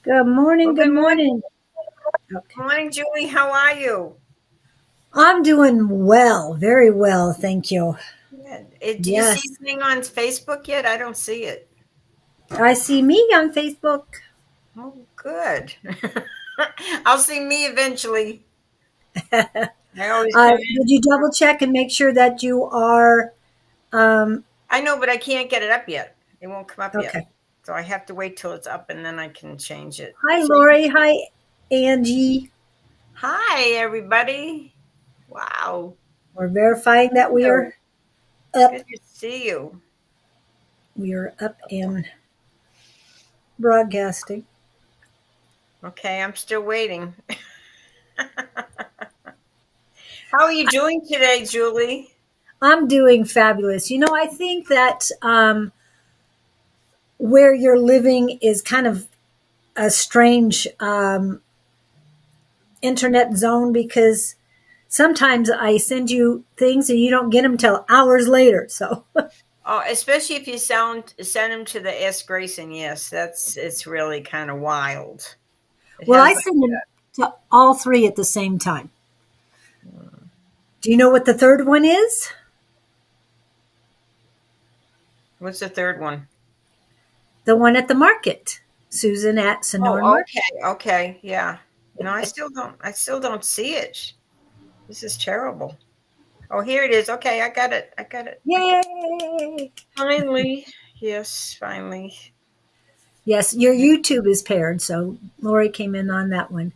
Good morning. Well, Good good morning. morning. Okay. Morning, Julie. How are you? I'm doing well, very well, thank you. Good. Do you see Yes, anything on Facebook yet? I don't see it. I see me on Facebook. Oh, good. I'll see me eventually. I always come in. Did you double check and make sure that you are? Um, I know, but I can't get it up yet. It won't come up yet. okay. So I have to wait till it's up and then I can change it. Hi, So, Lori. Hi, Angie. hi, everybody. Wow. We're verifying that we Hello. are up. Good to see you. We are up and broadcasting. Okay, I'm still waiting. How are you doing today, Julie? I'm doing fabulous. I think that where you're living is kind of a strange internet zone because sometimes I send you things and you don't get them till hours later. So, Oh, especially if you send them to the S. Grayson. Yes, it's really kind of wild. It well, I has like, send them to all three at the same time. Do you know what the third one is? what's the third one? The one at the market. Susan at Sonoran Oh, Market. okay, okay, yeah. No, I still don't see it. This is terrible. Oh, here it is. Okay, I got it. I got it. Yay! Finally, yes, finally. Yes, your YouTube is paired. So Lori came in on that one.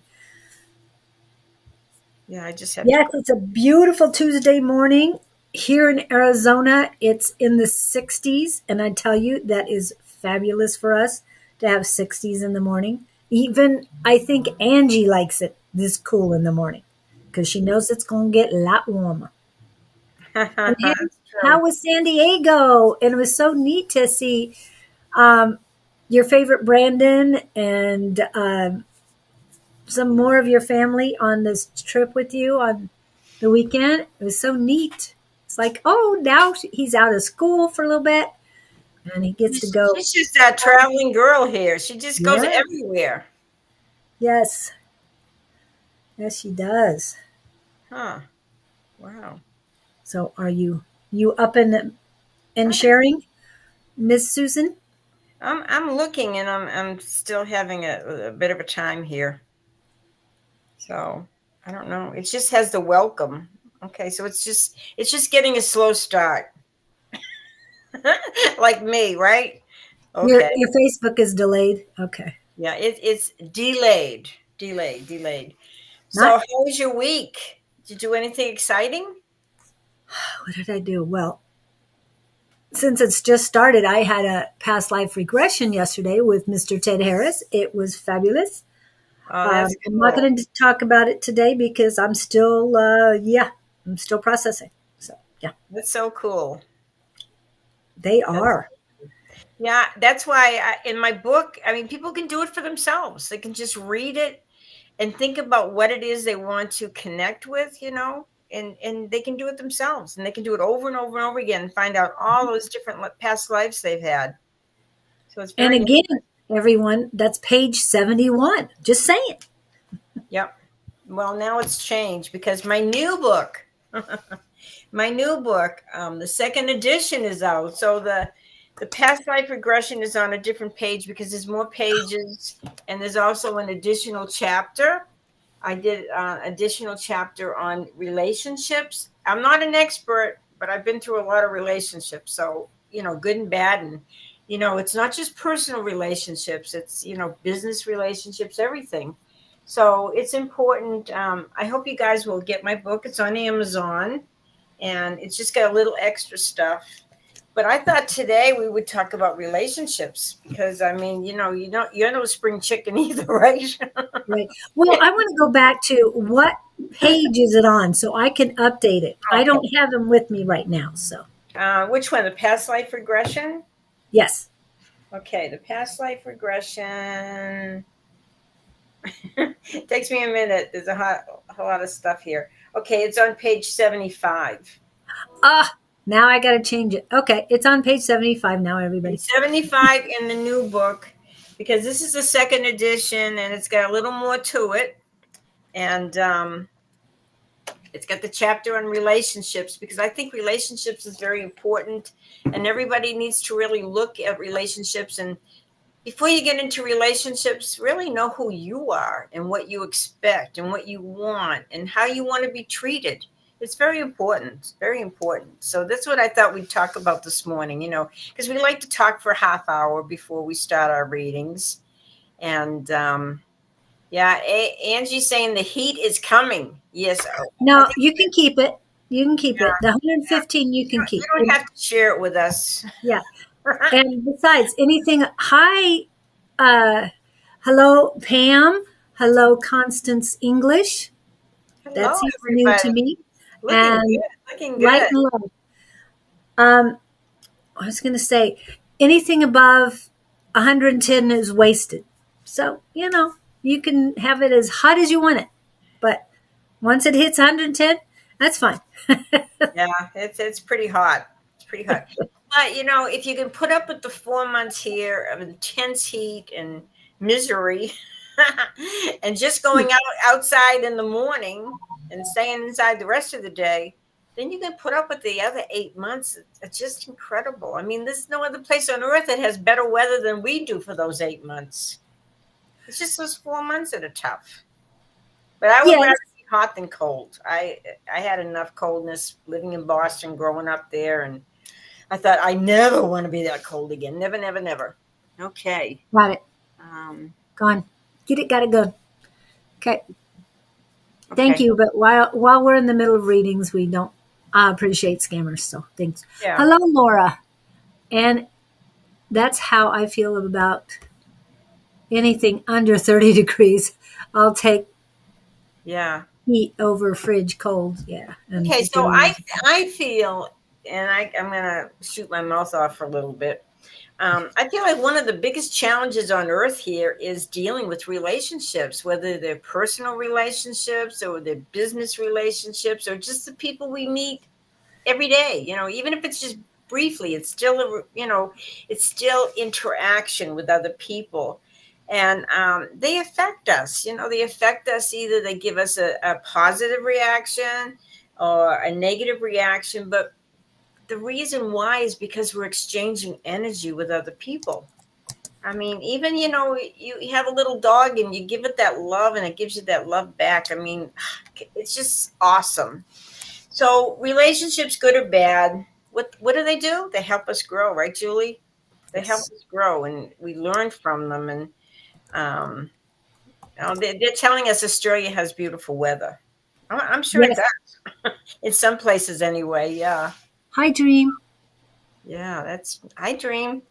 Yeah, I just have to Yes, go. it's a beautiful Tuesday morning. Here in Arizona, it's in the 60s. And I tell you, that is fabulous for us to have 60s in the morning. Even I think Angie likes it this cool in the morning because she knows it's going to get a lot warmer. And That's how true. was San Diego? And it was so neat to see um, your favorite Brandon and some more of your family on this trip with you on the weekend. It was so neat. It's like, oh, now he's out of school for a little bit and he gets to go. She's just that traveling girl here. She just goes Yeah, everywhere. yes, yes, she does. Huh. Wow. So, are you up and sharing, Miss Susan? I'm looking and I'm still having a bit of a time here. So I don't know. It just has the welcome. Okay, so it's just getting a slow start. Like me, right? Your Okay. your Facebook is delayed. Okay, Yeah, it's delayed. Delayed. So not how was your week? Did you do anything exciting? what did I do? Well, since it's just started, I had a past life regression yesterday with Mr. Ted Harris. It was fabulous. Oh, that's I'm not cool. going to talk about it today because I'm still, I'm still processing. So, yeah, That's so cool. they That's are. Yeah, that's why in my book, I mean, people can do it for themselves. They can just read it and think about what it is they want to connect with, and they can do it themselves, and they can do it over and over and over again and find out all those different past lives they've had. So it's And very again, interesting. everyone, that's page 71. Just saying. Yep. Well, now it's changed because my new book, the second edition is out. So the past life regression is on a different page because there's more pages, and there's also an additional chapter. I did additional chapter on relationships. I'm not an expert, but I've been through a lot of relationships. So, good and bad. And, it's not just personal relationships, it's, business relationships, everything. So it's important. I hope you guys will get my book. It's on Amazon and it's just got a little extra stuff. But I thought today we would talk about relationships because I mean, you're no spring chicken either, right? Right. Well, I want to go back to what page is it on so I can update it. I Okay. don't have them with me right now. So, Which one? The past life regression? yes. Okay, the past life regression. It takes me a minute. There's a lot of stuff here. Okay, it's on page 75. Ah, now I got to change it. Okay. It's on page 75 now, everybody. It's 75 in the new book because this is the second edition and it's got a little more to it. And it's got the chapter on relationships, because I think relationships is very important, and everybody needs to really look at relationships. And before you get into relationships, really know who you are and what you expect and what you want and how you want to be treated. It's very important, very important. So that's what I thought we'd talk about this morning, because we like to talk for a half hour before we start our readings. And yeah, Angie's saying the heat is coming. Yes. No, you can keep it. You can keep it. The 115 you can keep. You don't have to share it with us. Yeah. And besides, anything, hi, hello, Pam. Hello, Constance English. Hello, That seems everybody. new to me. Looking And good. Looking light good. and love. I was going to say, anything above 110 is wasted. So, you can have it as hot as you want it. But once it hits 110, that's fine. Yeah, it's pretty hot. It's pretty hot. But if you can put up with the 4 months here of intense heat and misery, and just going outside in the morning and staying inside the rest of the day, then you can put up with the other 8 months. It's just incredible. I mean, there's no other place on earth that has better weather than we do for those 8 months. It's just those 4 months that are tough. But I would rather be hot than cold. I had enough coldness living in Boston, growing up there, and I thought I never want to be that cold again. Never, never, never. Okay. Got it. Gone. Get it, got it, go. Okay. Thank you. But while we're in the middle of readings, we don't appreciate scammers. So thanks. Yeah. Hello, Laura. And that's how I feel about anything under 30 degrees. I'll take heat over fridge cold. Yeah. Okay. So I feel, and I'm going to shoot my mouth off for a little bit. I feel like one of the biggest challenges on earth here is dealing with relationships, whether they're personal relationships or they're business relationships or just the people we meet every day. Even if it's just briefly, it's still it's still interaction with other people, and they affect us. They affect us. Either they give us a positive reaction or a negative reaction, but the reason why is because we're exchanging energy with other people. I mean, even, you have a little dog and you give it that love and it gives you that love back. I mean, it's just awesome. So relationships, good or bad, what do? They help us grow, right, Julie? They help us grow and we learn from them. And they're telling us Australia has beautiful weather. I'm sure it does. In some places anyway, yeah. Hi, Dream. Yeah, I dream.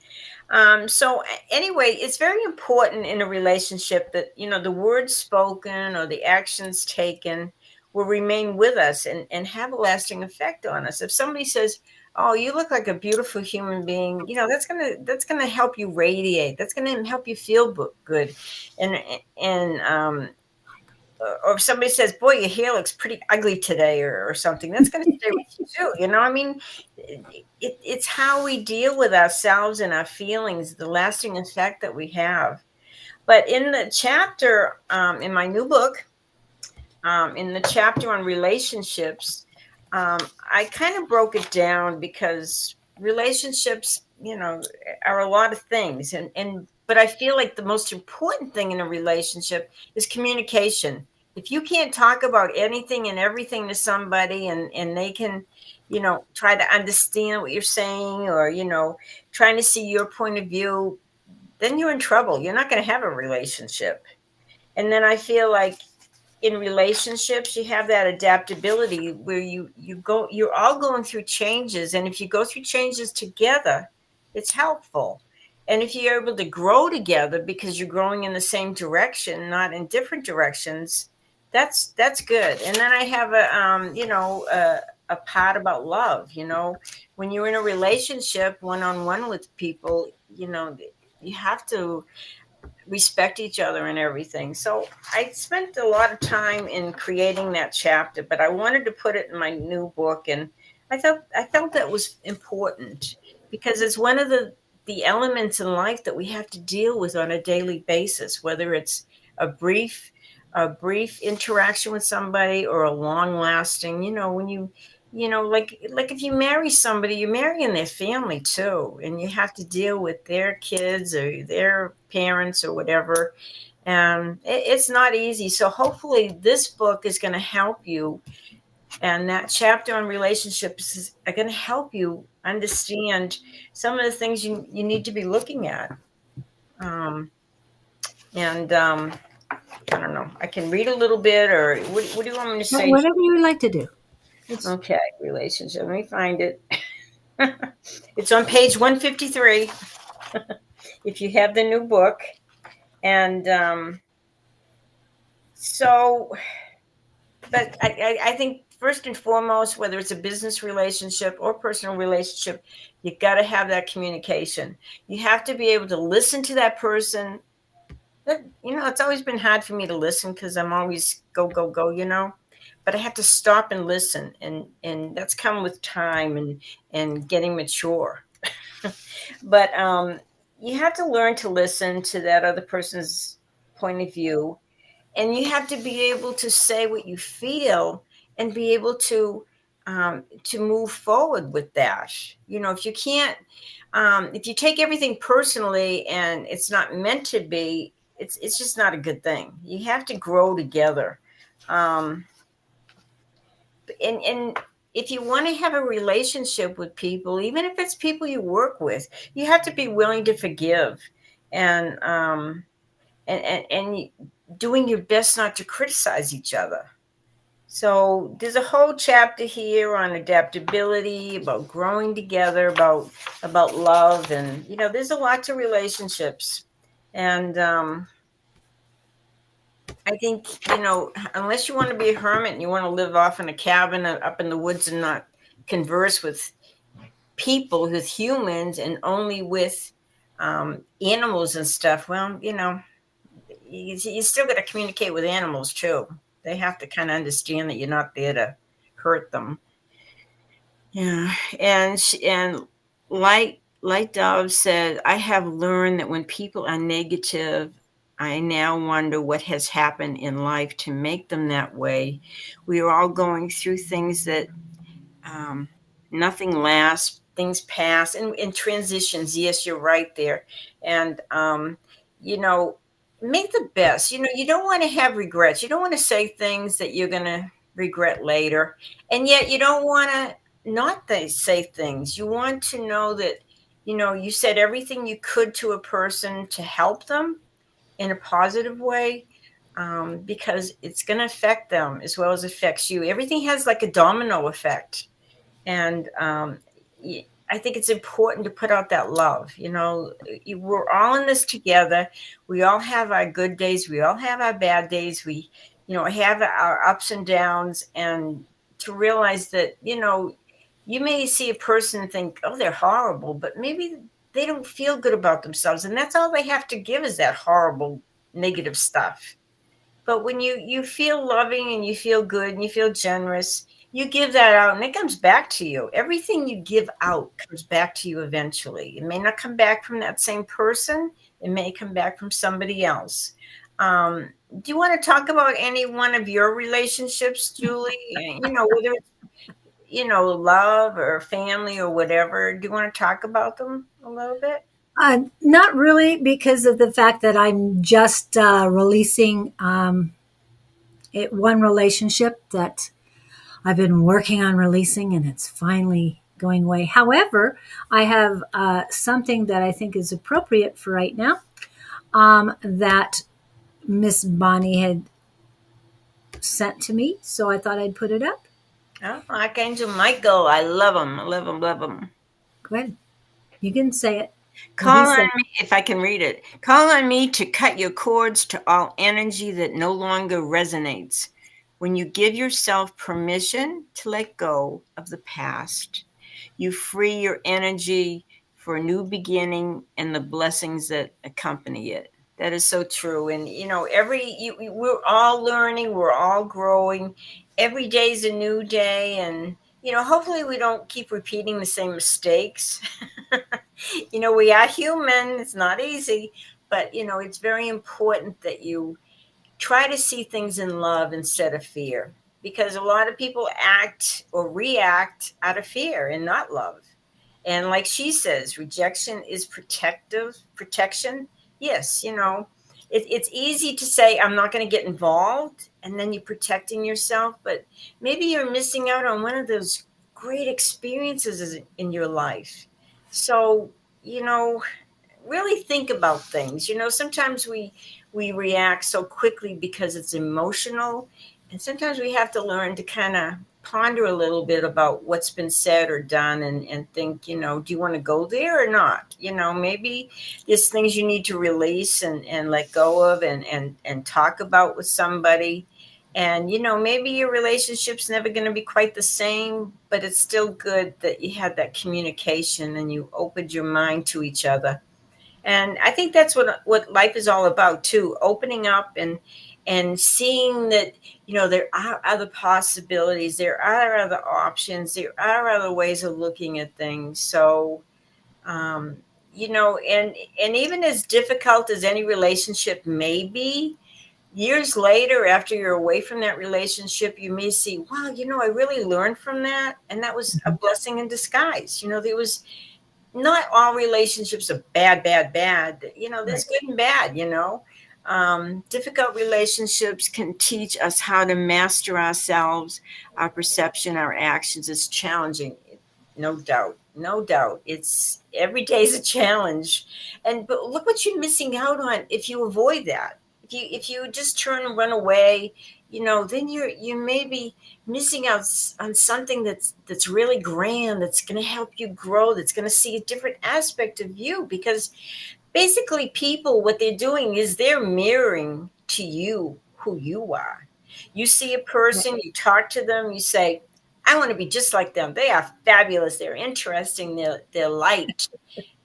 So anyway, it's very important in a relationship that, the words spoken or the actions taken will remain with us and have a lasting effect on us. If somebody says, "Oh, you look like a beautiful human being," that's gonna help you radiate. That's gonna help you feel good. And or if somebody says, "Boy, your hair looks pretty ugly today," or something, that's going to stay with you too. I mean, it's how we deal with ourselves and our feelings, the lasting effect that we have. But in the chapter, in my new book, in the chapter on relationships, I kind of broke it down because relationships, are a lot of things. But I feel like the most important thing in a relationship is communication. If you can't talk about anything and everything to somebody and they can, try to understand what you're saying or, trying to see your point of view, then you're in trouble. You're not going to have a relationship. And then I feel like in relationships, you have that adaptability where you're all going through changes. And if you go through changes together, it's helpful. And if you're able to grow together because you're growing in the same direction, not in different directions, that's good. And then I have a part about love. When you're in a relationship one-on-one with people, you have to respect each other and everything. So I spent a lot of time in creating that chapter, but I wanted to put it in my new book, and I felt that was important because it's one of the the elements in life that we have to deal with on a daily basis, whether it's a brief a brief interaction with somebody or a long lasting, when like if you marry somebody, you're marrying their family too, and you have to deal with their kids or their parents or whatever. And it's not easy. So hopefully this book is going to help you, and that chapter on relationships is going to help you understand some of the things you need to be looking at. And I don't know. I can read a little bit, or what do you want me to say? Whatever you would like to do. It's Okay, relationship. Let me find it. It's on page 153 if you have the new book. And so, but I think first and foremost, whether it's a business relationship or personal relationship, you got to have that communication. You have to be able to listen to that person. It's always been hard for me to listen because I'm always go, go, go. But I have to stop and listen. And that's come with time and getting mature. But you have to learn to listen to that other person's point of view, and you have to be able to say what you feel and be able to move forward with that. If you can't, if you take everything personally and it's not meant to be, it's just not a good thing. You have to grow together. And if you want to have a relationship with people, even if it's people you work with, you have to be willing to forgive, and and doing your best not to criticize each other. So there's a whole chapter here on adaptability, about growing together, about love, and there's a lot to relationships. And I think, unless you want to be a hermit and you want to live off in a cabin up in the woods and not converse with people, with humans, and only with animals and stuff, well, you still got to communicate with animals too. They have to kind of understand that you're not there to hurt them. Yeah. And Light Dove said, I have learned that when people are negative, I now wonder what has happened in life to make them that way. We are all going through things that nothing lasts, things pass, and transitions. Yes, you're right there. And, you know, make the best. You don't want to have regrets. You don't want to say things that you're going to regret later. And yet you don't want to not say things. You want to know that, you said everything you could to a person to help them in a positive way, because it's going to affect them as well as affects you. Everything has like a domino effect. And I think it's important to put out that love. We're all in this together. We all have our good days. We all have our bad days. We, have our ups and downs. And to realize that, you may see a person and think, oh, they're horrible, but maybe they don't feel good about themselves. And that's all they have to give is that horrible, negative stuff. But when you feel loving and you feel good and you feel generous, you give that out and it comes back to you. Everything you give out comes back to you eventually. It may not come back from that same person. It may come back from somebody else. Do you want to talk about any one of your relationships, Julie? Whether it's, love or family or whatever. Do you want to talk about them a little bit? not really, because of the fact that I'm just releasing one relationship that I've been working on releasing, and it's finally going away. However, I have something that I think is appropriate for right now, that Miss Bonnie had sent to me, so I thought I'd put it up. Oh, Archangel Michael. I love him. I love him, love him. Go ahead. You can say it. Call on me, if I can read it. Call on me to cut your cords to all energy that no longer resonates. When you give yourself permission to let go of the past, you free your energy for a new beginning and the blessings that accompany it. That is so true. And, we're all learning, we're all growing. Every day is a new day. And, hopefully we don't keep repeating the same mistakes. We are human. It's not easy, but it's very important that you try to see things in love instead of fear, because a lot of people act or react out of fear and not love. And like she says, rejection is protective protection. Yes, it's easy to say I'm not going to get involved, and then you're protecting yourself, but maybe you're missing out on one of those great experiences in your life. So, you know really think about things. Sometimes we react so quickly because it's emotional, and sometimes we have to learn to kind of ponder a little bit about what's been said or done, and think, do you want to go there or not? Maybe there's things you need to release and let go of, and talk about with somebody. And maybe your relationship's never going to be quite the same, but it's still good that you had that communication and you opened your mind to each other. And I think that's what life is all about too, opening up and seeing that there are other possibilities, there are other options, there are other ways of looking at things. So um and even as difficult as any relationship may be, years later, after you're away from that relationship, you may see, wow, I really learned from that, and that was a blessing in disguise. There was not all relationships are bad, bad, bad. Right. There's good and bad. Difficult relationships can teach us how to master ourselves, our perception, our actions. Is challenging, no doubt, no doubt. It's every day is a challenge, and but look what you're missing out on if you avoid that. If you just turn and run away, then you may be missing out on something that's really grand, that's going to help you grow, that's going to see a different aspect of you. Because basically, people, what they're doing is they're mirroring to you who you are. You see a person, you talk to them, you say, I want to be just like them. They are fabulous, they're interesting, they're light.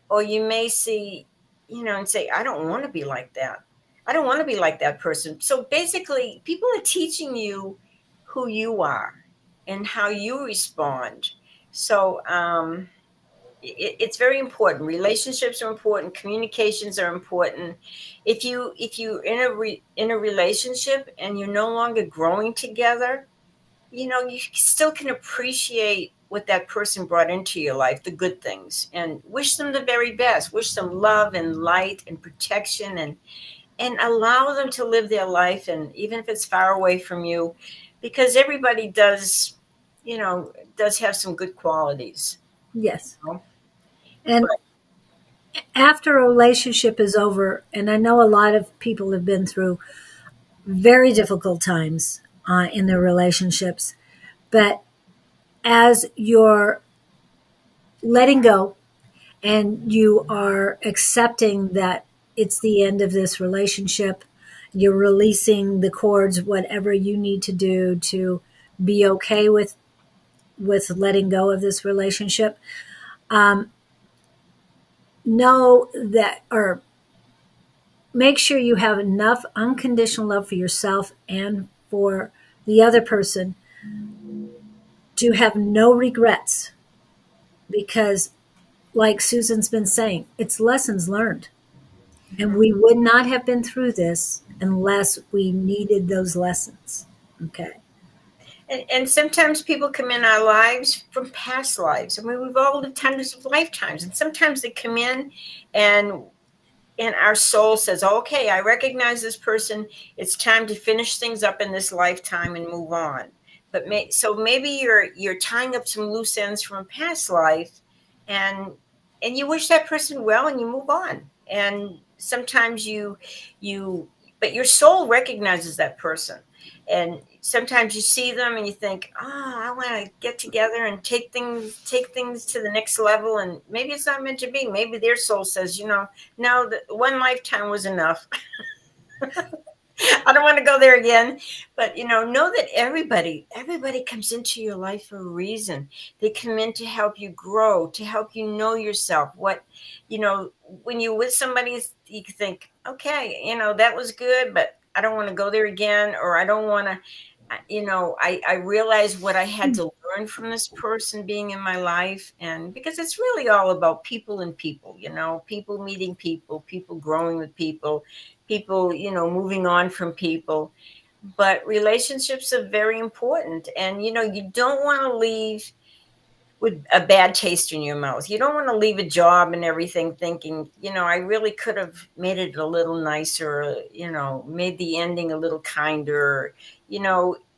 Or you may see, and say, I don't want to be like that. I don't want to be like that person. So basically, people are teaching you who you are and how you respond. So it's very important. Relationships are important. Communications are important. If you in a relationship and you're no longer growing together, you still can appreciate what that person brought into your life, the good things, and wish them the very best. Wish them love and light and protection, and allow them to live their life, and even if it's far away from you, because everybody does have some good qualities. Yes. You know? And But after a relationship is over, and I know a lot of people have been through very difficult times in their relationships, but as you're letting go and you are accepting that it's the end of this relationship, you're releasing the cords, whatever you need to do to be okay with letting go of this relationship. Um, know that, or make sure you have enough unconditional love for yourself and for the other person to have no regrets, because like Susan's been saying, it's lessons learned. And we would not have been through this unless we needed those lessons. Okay. and sometimes people come in our lives from past lives. I mean, we've all lived hundreds of lifetimes, and sometimes they come in, and our soul says, okay, I recognize this person, it's time to finish things up in this lifetime and move on. But so maybe you're tying up some loose ends from a past life, and you wish that person well, and you move on. And sometimes you but your soul recognizes that person, and sometimes you see them and you think, oh, I want to get together and take things to the next level. And maybe it's not meant to be. Maybe their soul says, no, the one lifetime was enough. I don't want to go there again. But know that everybody comes into your life for a reason. They come in to help you grow, to help you know yourself. When you're with somebody, you think, okay, that was good, but I don't want to go there again, or I don't want to. I realized what I had to learn from this person being in my life. And because it's really all about people and people, people meeting people, people growing with people, people, moving on from people. But relationships are very important. And, you don't want to leave with a bad taste in your mouth. You don't want to leave a job and everything thinking, I really could have made it a little nicer, made the ending a little kinder.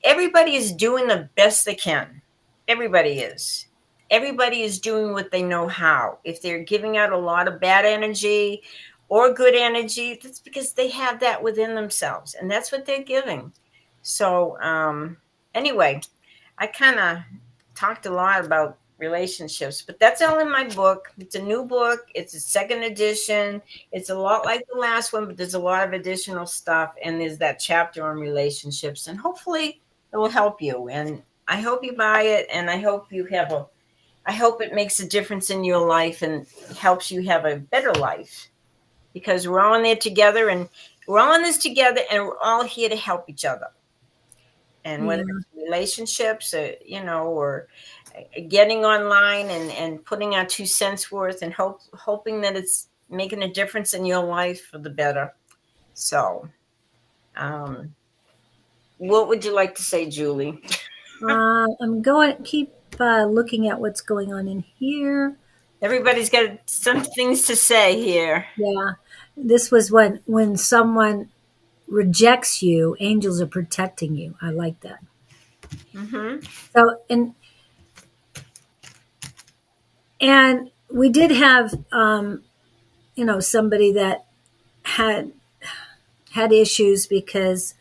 Everybody is doing the best they can. Everybody is. Everybody is doing what they know how. If they're giving out a lot of bad energy or good energy, that's because they have that within themselves, and that's what they're giving. So, anyway, I kind of talked a lot about relationships, but that's all in my book. It's a new book. It's a second edition. It's a lot like the last one, but there's a lot of additional stuff. And there's that chapter on relationships. And hopefully it will help you. And I hope you buy it. And I hope it makes a difference in your life and helps you have a better life, because we're all in there together, and we're all in this together, and we're all here to help each other. And whether Yeah. it's relationships, or getting online and putting our 2 cents worth, and hoping that it's making a difference in your life for the better. So, um, what would you like to say, Julie? I'm going keep looking at what's going on in here. Everybody's got some things to say here. Yeah, this was when someone rejects you, angels are protecting you. I like that. Mm-hmm. So and we did have somebody that had had issues because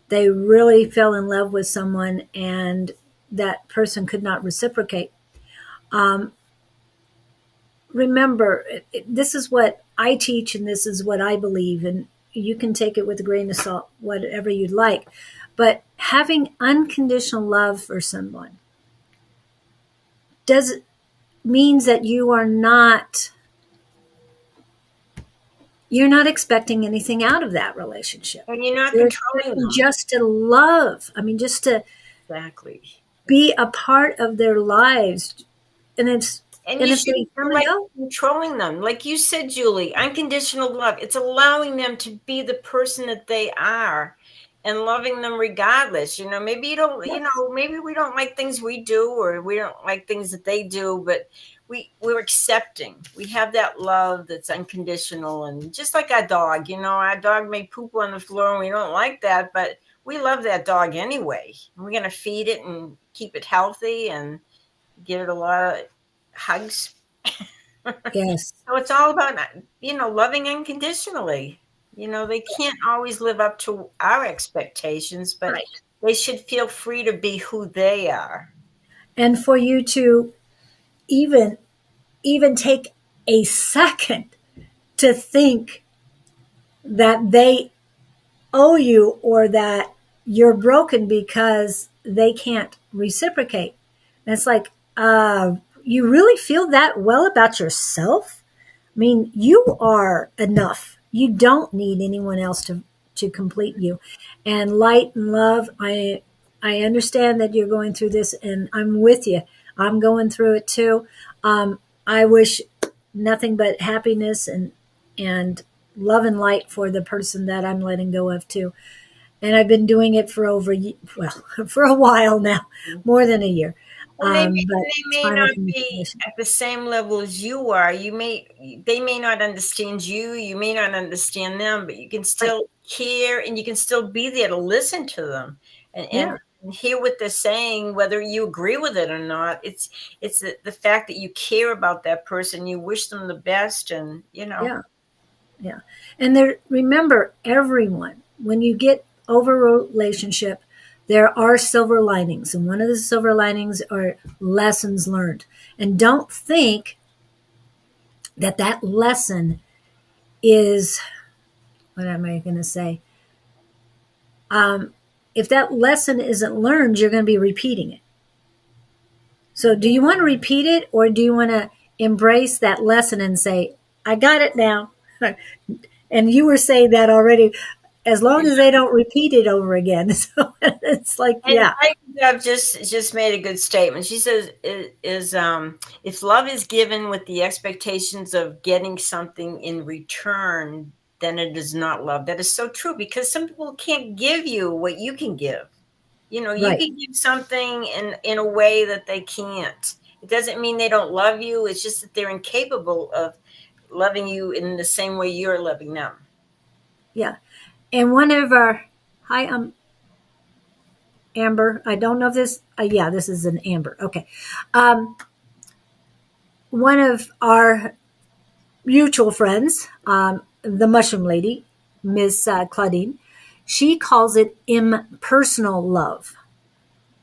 they really fell in love with someone and that person could not reciprocate. Um, Remember, this is what I teach and this is what I believe, and you can take it with a grain of salt, whatever you'd like. But having unconditional love for someone does means that you're not expecting anything out of that relationship. And you're not You're controlling expecting them. just to love. I mean, just to Exactly. be a part of their lives. And it's And and you if they shouldn't come feel and like go, controlling them. Like you said, Julie, unconditional love. It's allowing them to be the person that they are and loving them regardless. Maybe you don't, yes, maybe we don't like things we do, or we don't like things that they do, but we're accepting. We have that love that's unconditional. And just like our dog may poop on the floor and we don't like that, but we love that dog anyway. We're going to feed it and keep it healthy and give it a lot of hugs. yes, So it's all about, loving unconditionally. They can't always live up to our expectations, but right. they should feel free to be who they are. And for you to even even take a second to think that they owe you or that you're broken because they can't reciprocate. And it's like, you really feel that well about yourself? I mean, you are enough. You don't need anyone else to complete you. And light and love, I understand that you're going through this, and I'm with you. I'm going through it too. I wish nothing but happiness and love and light for the person that I'm letting go of too. And I've been doing it for for a while now, more than a year. And they may, But they it's may finally not coming to be fruition. at the same level as you are. They may not understand you. You may not understand them, but you can Right. still care, and you can still be there to listen to them and, Yeah. and, and hear what they're saying, whether you agree with it or not. It's the fact that you care about that person. You wish them the best, and Yeah. Yeah. And remember, everyone, when you get over a relationship, there are silver linings. And one of the silver linings are lessons learned. And don't think that that lesson is, what am I going to say? If that lesson isn't learned, you're going to be repeating it. So do you want to repeat it, or do you want to embrace that lesson and say, I got it now? And you were saying that already. as long as they don't repeat it over again. So it's like, And yeah, I have just made a good statement. She says, if love is given with the expectations of getting something in return, then it is not love." That is so true, because some people can't give you what you can give. You right. can give something in a way that they can't. It doesn't mean they don't love you. It's just that they're incapable of loving you in the same way you're loving them. Yeah. And one of our, hi, Amber. I don't know if this, yeah, this is an Amber. Okay. Um, one of our mutual friends, the mushroom lady, Miss Claudine, she calls it impersonal love.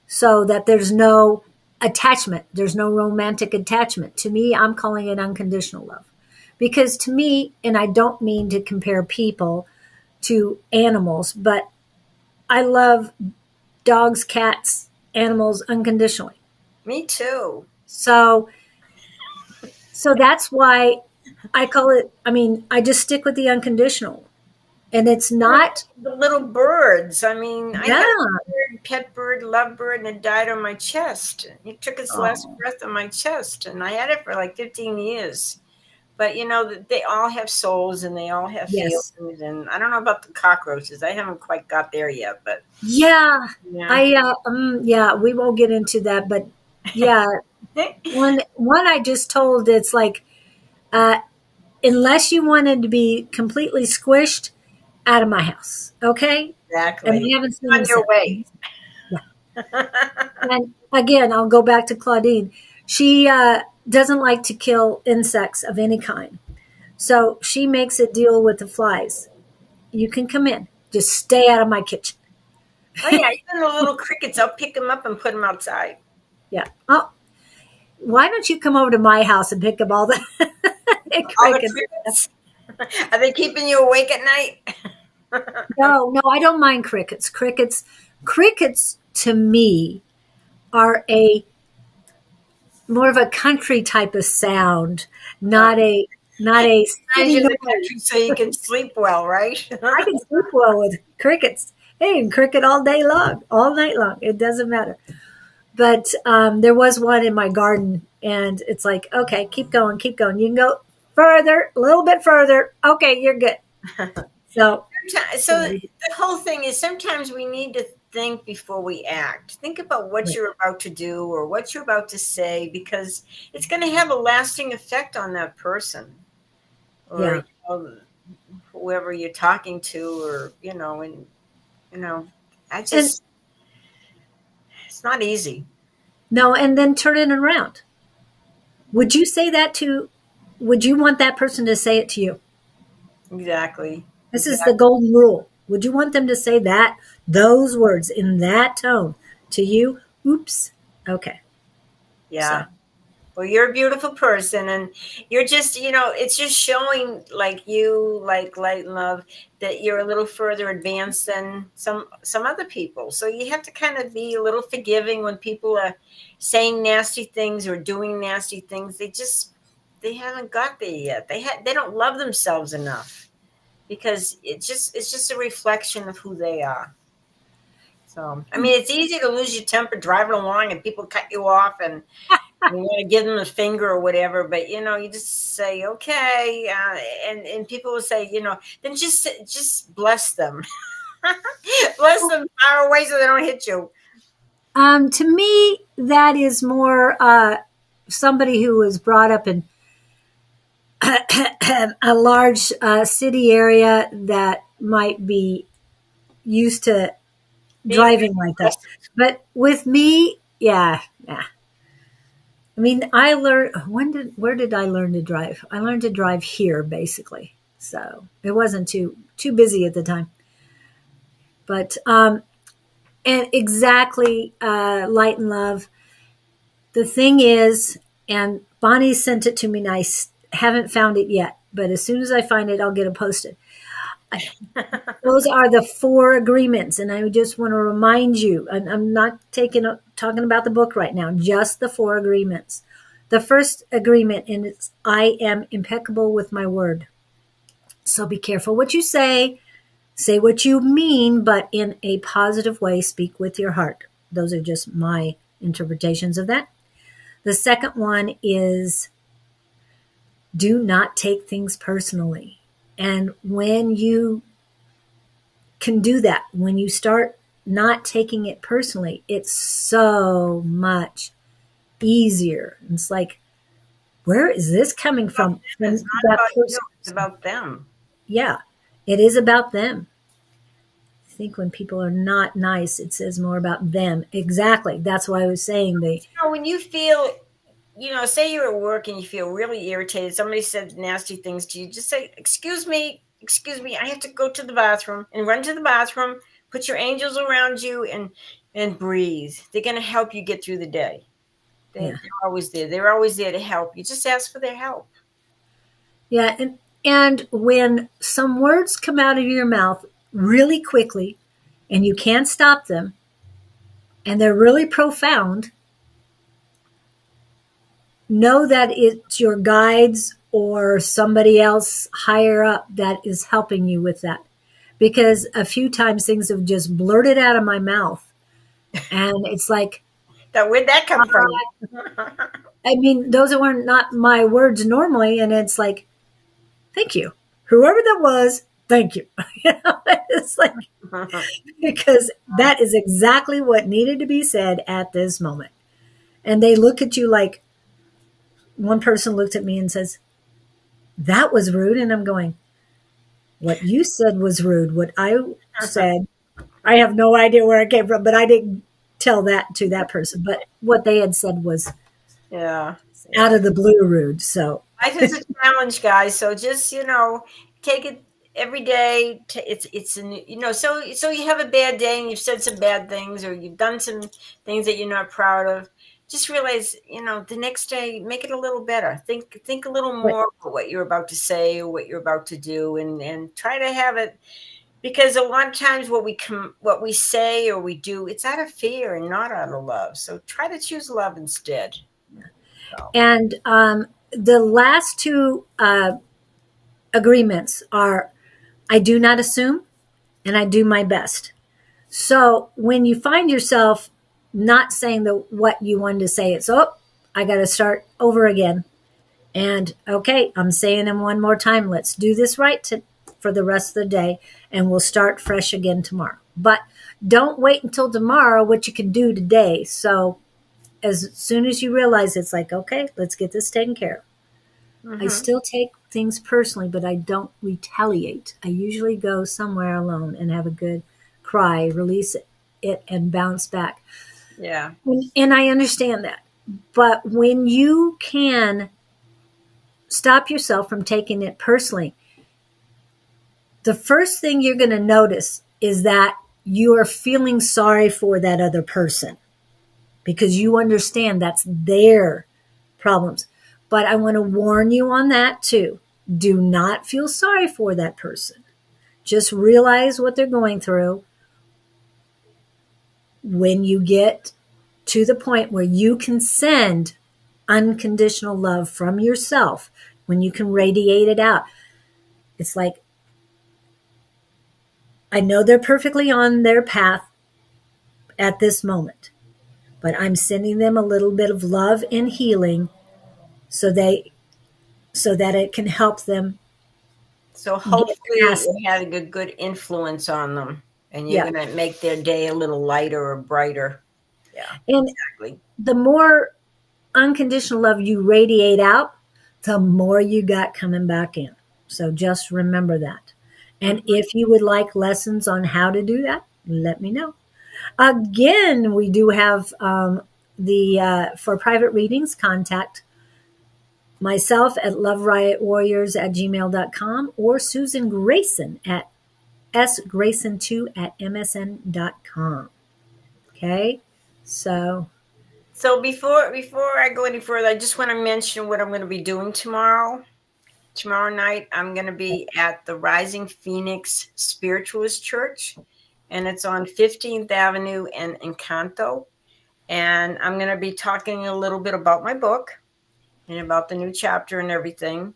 So that there's no attachment, there's no romantic attachment. To me, I'm calling it unconditional love. Because to me, and I don't mean to compare people to animals, but I love dogs, cats, animals unconditionally. Me too. So that's why I call it, I mean, I just stick with the unconditional. And it's not, The little birds. I mean, I yeah. had a bird, pet bird, love bird, and it died on my chest. It took its last Oh, breath on my chest, and I had it for like 15 years. But they all have souls and they all have yes. feelings. And I don't know about the cockroaches. I haven't quite got there yet, but Yeah. yeah. Yeah, we won't get into that, but yeah, one I just told, it's like, uh, unless you wanted to be completely squished, out of my house, okay? And we Exactly. haven't seen him On your way. since. Yeah. And again, I'll go back to Claudine. She doesn't like to kill insects of any kind, so she makes a deal with the flies. You can come in, just stay out of my kitchen. Oh yeah, even the little crickets, I'll pick them up and put them outside. Yeah. Oh, why don't you come over to my house and pick up all the All the crickets? crickets. Are they keeping you awake at night? No, no, I don't mind crickets. Crickets to me are a more of a country type of sound, Oh, not a times city in the noise. country so you can sleep well, right? I can sleep well with crickets. Hey, and cricket all day long, all night long. It doesn't matter. But there was one in my garden, and it's like, okay, keep going, keep going. You can go further, a little bit further. Okay, you're good. So, So the whole thing is, sometimes we need to think before we act. Think about what right. you're about to do or what you're about to say, because it's going to have a lasting effect on that person, or Yeah. whoever you're talking to, or and you know, I And just it's not easy. no, and then turn it around. Would you say that to, would you want that person to say it to you? Exactly. This is the Exactly. golden rule. Would you want them to say those words in that tone to you? Oops. Okay. So, Yeah. Well, you're a beautiful person, and you're just, it's just showing, like, you, like light and love, that you're a little further advanced than some other people. So you have to kind of be a little forgiving when people are saying nasty things or doing nasty things. They haven't got there yet. They don't love themselves enough, because it's just a reflection of who they are. So, I mean, it's easy to lose your temper driving along and people cut you off, and you want to give them a finger or whatever, but you just say okay, and people will say, then just bless them, bless them far away so they don't hit you. to me, that is more somebody who was brought up in a large city area that might be used to Being driving like that. aggressive. But with me, yeah, yeah. I mean, I learned where did I learn to drive? I learned to drive here basically. So it wasn't too busy at the time. But and exactly light and love. The thing is, and Bonnie sent it to me and I haven't found it yet, but as soon as I find it, I'll get it posted. Those are the 4 agreements, and I just want to remind you. And I'm not talking about the book right now, just the 4 agreements. The first agreement is I am impeccable with my word. So be careful what you say. Say what you mean, but in a positive way. Speak with your heart. Those are just my interpretations of that. The second one is do not take things personally. And when you can do that, when you start not taking it personally, it's so much easier. It's like, where is this coming from? It's From not that about you. person. It's about them. Yeah, it is about them. I think when people are not nice, it says more about them. Exactly. That's why I was saying they. When you feel, say you're at work and you feel really irritated, somebody said nasty things to you, just say, excuse me, I have to go to the bathroom, and run to the bathroom, put your angels around you, and breathe. They're going to help you get through the day. Yeah. They're always there. They're always there to help you. Just ask for their help. Yeah. And when some words come out of your mouth really quickly and you can't stop them and they're really profound, know that it's your guides or somebody else higher up that is helping you with that. Because a few times things have just blurted out of my mouth. And it's like, Where'd that come from? I mean, those were not my words normally. And it's like, thank you. Whoever that was, thank you. It's like, because that is exactly what needed to be said at this moment. And they look at you like, one person looked at me and says, that was rude. And I'm going, what you said was rude. What I said, I have no idea where it came from, but I didn't tell that to that person. But what they had said was Yeah. out of the blue rude. So Life is a challenge, guys. So just take it every day. So you have a bad day and you've said some bad things or you've done some things that you're not proud of. Just realize, the next day, make it a little better. Think a little more about what you're about to say or what you're about to do, and try to have it. Because a lot of times what we say or we do, it's out of fear and not out of love. So try to choose love instead. So. And the last two agreements are I do not assume and I do my best. So when you find yourself not saying what you wanted to say, it's, oh, I got to start over again. And okay, I'm saying them one more time. Let's do this right for the rest of the day, and we'll start fresh again tomorrow. But don't wait until tomorrow what you can do today. So as soon as you realize it's like, okay, let's get this taken care of. I still take things personally, but I don't retaliate. I usually go somewhere alone and have a good cry, release it, and bounce back. Yeah. And I understand that. But when you can stop yourself from taking it personally, the first thing you're going to notice is that you are feeling sorry for that other person because you understand that's their problems. But I want to warn you on that too. Do not feel sorry for that person. Just realize what they're going through. When you get to the point where you can send unconditional love from yourself, when you can radiate it out, it's like, I know they're perfectly on their path at this moment, but I'm sending them a little bit of love and healing so that it can help them. So Get hopefully past. you're having a good influence on them and you're Yeah. going to make their day a little lighter or brighter. Yeah, And exactly. the more unconditional love you radiate out, the more you got coming back in. So just remember that. And if you would like lessons on how to do that, let me know. Again, we do have for private readings, contact myself at loveriotwarriors@gmail.com or Susan Grayson at sgrayson2 at msn.com. Okay, so Before I go any further, I just want to mention what I'm going to be doing tomorrow. Tomorrow night, I'm going to be at the Rising Phoenix Spiritualist Church, and it's on 15th Avenue and Encanto. And I'm going to be talking a little bit about my book and about the new chapter and everything.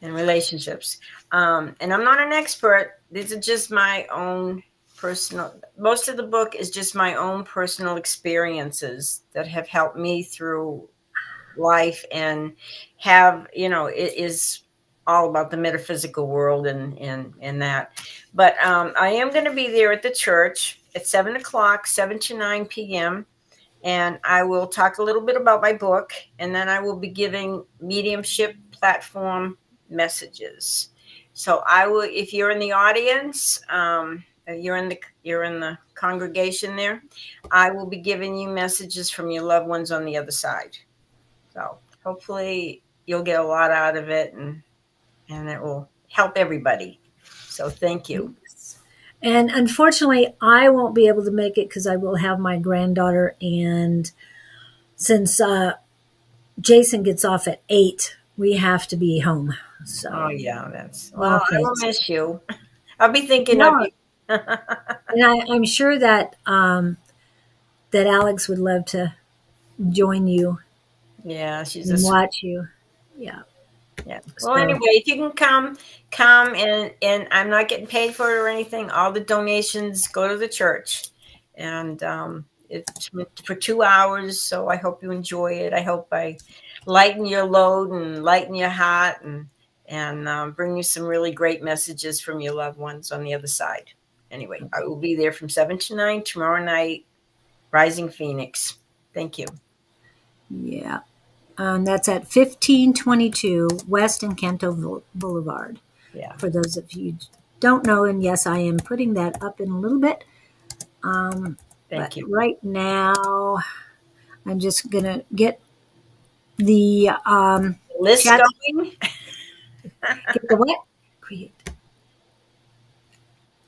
and relationships. And I'm not an expert. These are just my own personal, most of the book is just my own personal experiences that have helped me through life, and have, it is all about the metaphysical world and that. But I am going to be there at the church at 7 o'clock, 7 to 9 p.m. And I will talk a little bit about my book, and then I will be giving mediumship platform messages. So I will, if you're in the audience, you're in the congregation there, I will be giving you messages from your loved ones on the other side. So hopefully you'll get a lot out of it, and it will help everybody. So thank you. And unfortunately, I won't be able to make it because I will have my granddaughter. And since Jason gets off at 8, we have to be home. So, Oh yeah, well, I will miss you. I'll be thinking of you. And I'm sure that that Alex would love to join you. Yeah, she's and watch you. Yeah. Yeah. Well, anyway, if you can come, and I'm not getting paid for it or anything. All the donations go to the church, and it's for 2 hours. So I hope you enjoy it. I hope I lighten your load and lighten your heart, and bring you some really great messages from your loved ones on the other side. Anyway, I will be there from 7 to 9 tomorrow night. Rising Phoenix. Thank you. Yeah. That's at 1522 West Encanto Boulevard. Yeah. For those of you who don't know, and yes, I am putting that up in a little bit. Thank you. Right now, I'm just going to get the list chat. Going. Get the what? Create.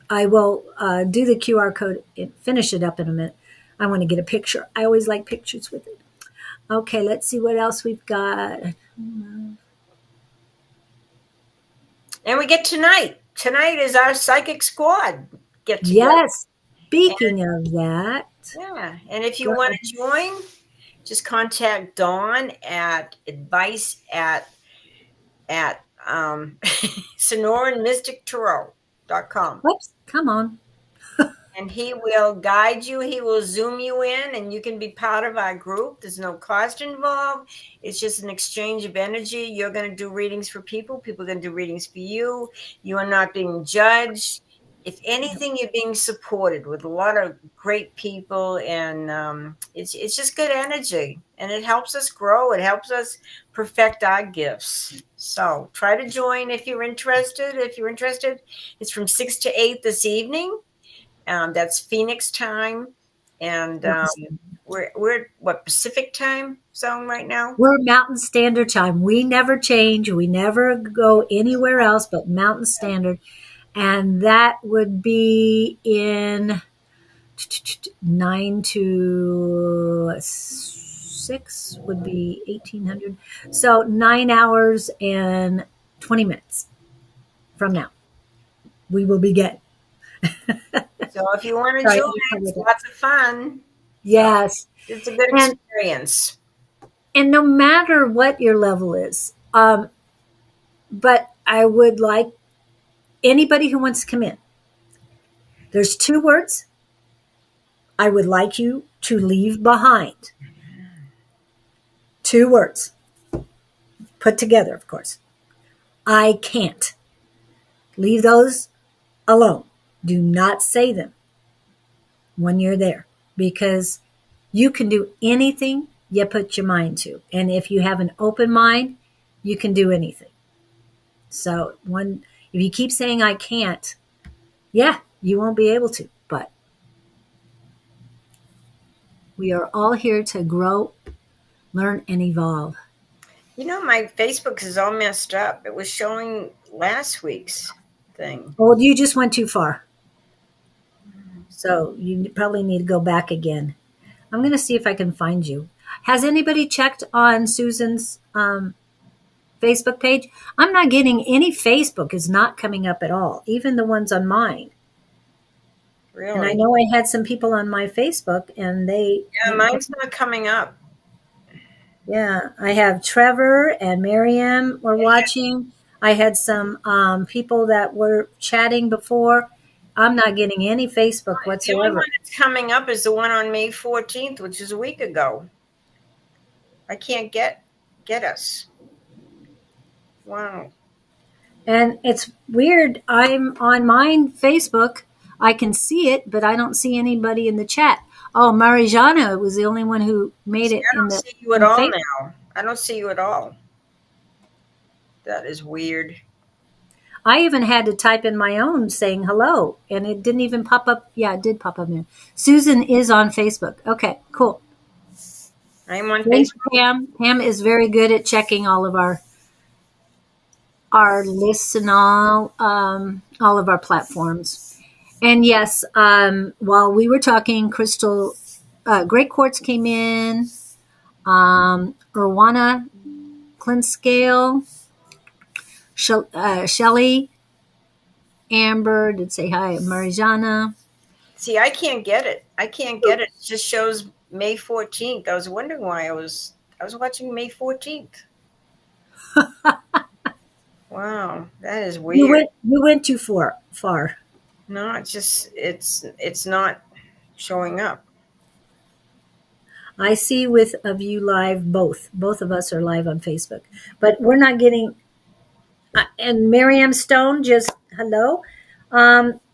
I will do the QR code and finish it up in a minute. I want to get a picture. I always like pictures with it. Okay, let's see what else we've got. And we get tonight. Tonight is our psychic squad get together. Yes. Speaking of that. Yeah. And if you want to join, just contact Dawn at advice at sonoranmystictarot.com. Whoops, come on. And he will guide you. He will Zoom you in, and you can be part of our group. There's no cost involved. It's just an exchange of energy. You're going to do readings for people. People are going to do readings for you. You are not being judged. If anything, you're being supported with a lot of great people, and it's just good energy, and it helps us grow. It helps us perfect our gifts. So try to join if you're interested. It's from 6 to 8 this evening. That's Phoenix time, and we're what, Pacific time zone right now? We're Mountain Standard Time. We never change. We never go anywhere else but Mountain Standard, and that would be in 9 to 6 would be 1800. So 9 hours and 20 minutes from now, we will begin. So if you want to join, it's lots of fun. Yes. So it's a good experience. And no matter what your level is, but I would like anybody who wants to come in. There's 2 words I would like you to leave behind. 2 words. Put together, of course. I can't. Leave those alone. Do not say them when you're there, because you can do anything you put your mind to. And if you have an open mind, you can do anything. So if you keep saying I can't, yeah, you won't be able to. But we are all here to grow, learn, and evolve. My Facebook is all messed up. It was showing last week's thing. Oh, you just went too far. So you probably need to go back again. I'm going to see if I can find you. Has anybody checked on Susan's Facebook page? I'm not getting any. Facebook is not coming up at all, even the ones on mine. Really? And I know I had some people on my Facebook, and mine's not coming up. Yeah, I have Trevor and Miriam. We're watching. I had some people that were chatting before. I'm not getting any Facebook The only whatsoever. one that's coming up is the one on May 14th, which is a week ago. I can't get us. Wow. And it's weird. I'm on mine Facebook. I can see it, but I don't see anybody in the chat. Oh, Marijana was the only one who made See, it I in don't the see you at in all Facebook. now. I don't see you at all. That is weird. I even had to type in my own saying hello, and it didn't even pop up. Yeah, it did pop up there. Susan is on Facebook. Okay, cool. I'm on Thanks, Facebook. Pam. Pam is very good at checking all of our lists and all of our platforms. And yes, while we were talking, Crystal, Great Quartz came in. Irwana Clinscale, Shelly, Amber did say hi. Marijana. See, I can't get it. I can't get it. It just shows May 14th. I was wondering why I was watching May 14th. Wow, that is weird. You went too far. No, it's just it's not showing up. I see with a view live both. Both of us are live on Facebook, but we're not getting. And Miriam Stone, just hello.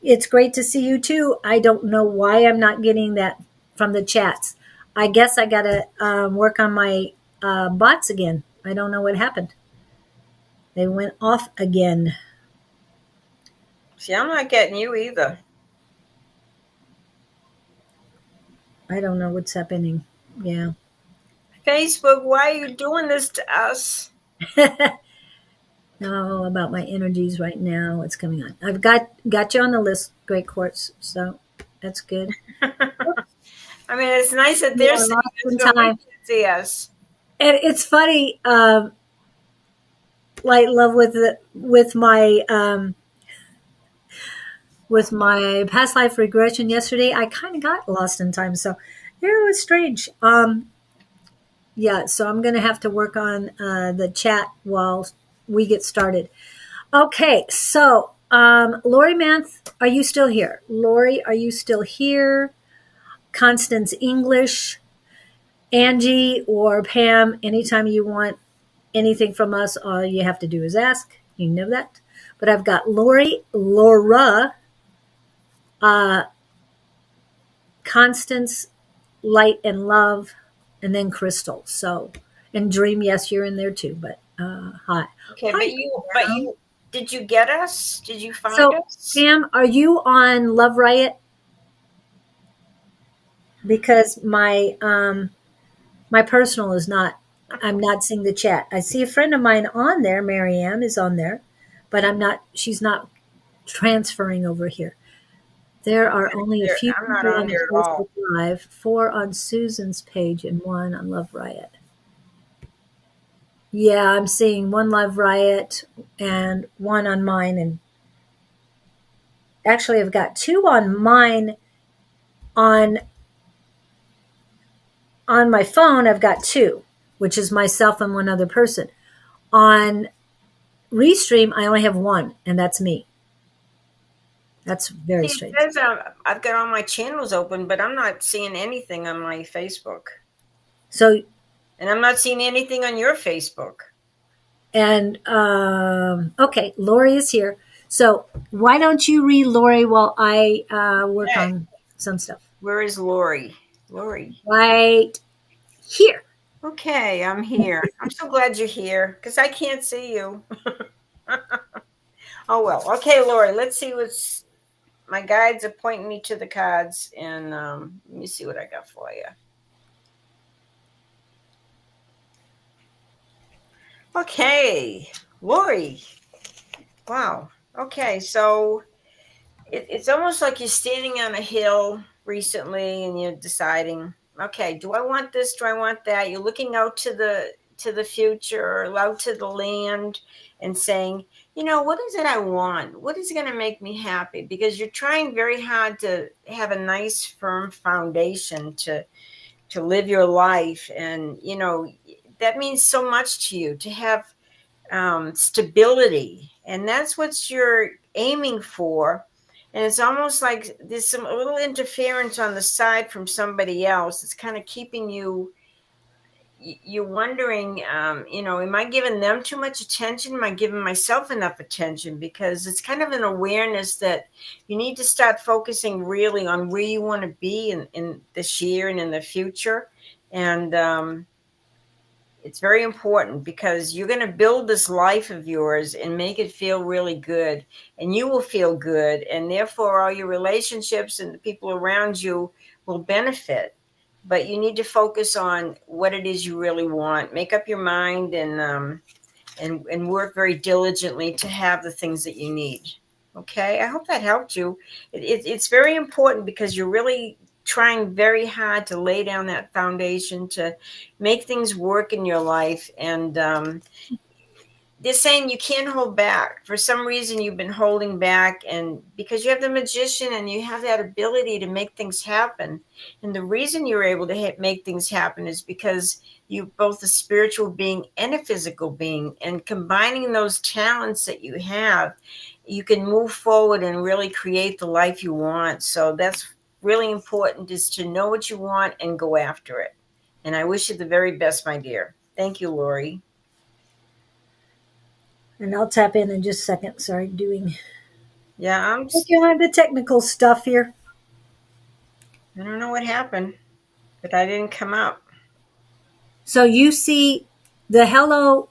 It's great to see you too. I don't know why I'm not getting that from the chats. I guess I gotta work on my bots again. I don't know what happened. They went off again. See, I'm not getting you either. I don't know what's happening. Yeah. Facebook, why are you doing this to us? No, about my energies right now. What's coming on? I've got you on the list, Great Quartz. So that's good. I mean, it's nice that We they're are seeing lost us, in but we time. can't see us. And it's funny. Light love with my past life regression yesterday. I kind of got lost in time. So yeah, it was strange. Yeah. So I'm gonna have to work on the chat while we get started. Okay, so Lori Manth, are you still here? Lori, are you still here? Constance English, Angie, or Pam, anytime you want anything from us, all you have to do is ask. You know that. But I've got Lori, Laura, uh, Constance, Light and Love, and then Crystal. So, and Dream, yes, you're in there too. But hi. Okay, Hi, but Pam. you did you get us? Did you find So, us? Pam, are you on Love Riot? Because my personal is not. I'm not seeing the chat. I see a friend of mine on there. Marianne is on there, but I'm not. She's not transferring over here. There are only a few I'm not people on on there at Facebook all. Live, 4 on Susan's page and 1 on Love Riot. Yeah, I'm seeing 1 Love Riot and 1 on mine, and actually I've got 2 on mine on my phone. I've got 2, which is myself and 1 other person. On Restream, I only have 1, and that's me. That's very See, it strange. says I've got all my channels open, but I'm not seeing anything on my Facebook. So, And I'm not seeing anything on your Facebook. and okay, Lori is here. So why don't you read Lori while I work Okay. on some stuff? Where is Lori? Lori. Right here. Okay, I'm here. I'm so glad you're here because I can't see you. Oh well. Okay, Lori. Let's see what's my guides are pointing me to the cards, and let me see what I got for you. Okay, Lori. Wow. Okay, so it's almost like you're standing on a hill recently, and you're deciding, okay, do I want this? Do I want that? You're looking out to the future, or out to the land, and saying, what is it I want? What is going to make me happy? Because you're trying very hard to have a nice, firm foundation to live your life, and that means so much to you to have stability, and that's what you're aiming for. And it's almost like there's some a little interference on the side from somebody else. It's kind of keeping you. You're wondering, am I giving them too much attention? Am I giving myself enough attention? Because it's kind of an awareness that you need to start focusing really on where you want to be in this year and in the future. And it's very important because you're going to build this life of yours and make it feel really good, and you will feel good, and therefore all your relationships and the people around you will benefit. But you need to focus on what it is you really want. Make up your mind and work very diligently to have the things that you need. Okay, I hope that helped you. It's very important because you're really trying very hard to lay down that foundation to make things work in your life. And they're saying you can't hold back. For some reason, you've been holding back, and because you have the magician and you have that ability to make things happen. And the reason you're able to make things happen is because you're both a spiritual being and a physical being. And combining those talents that you have, you can move forward and really create the life you want. So that's really important, is to know what you want and go after it. And I wish you the very best, my dear. Thank you, Lori. And I'll tap in just a second. Sorry, doing. Yeah, I'm. You have the technical stuff here. I don't know what happened, but I didn't come up. So you see the hello.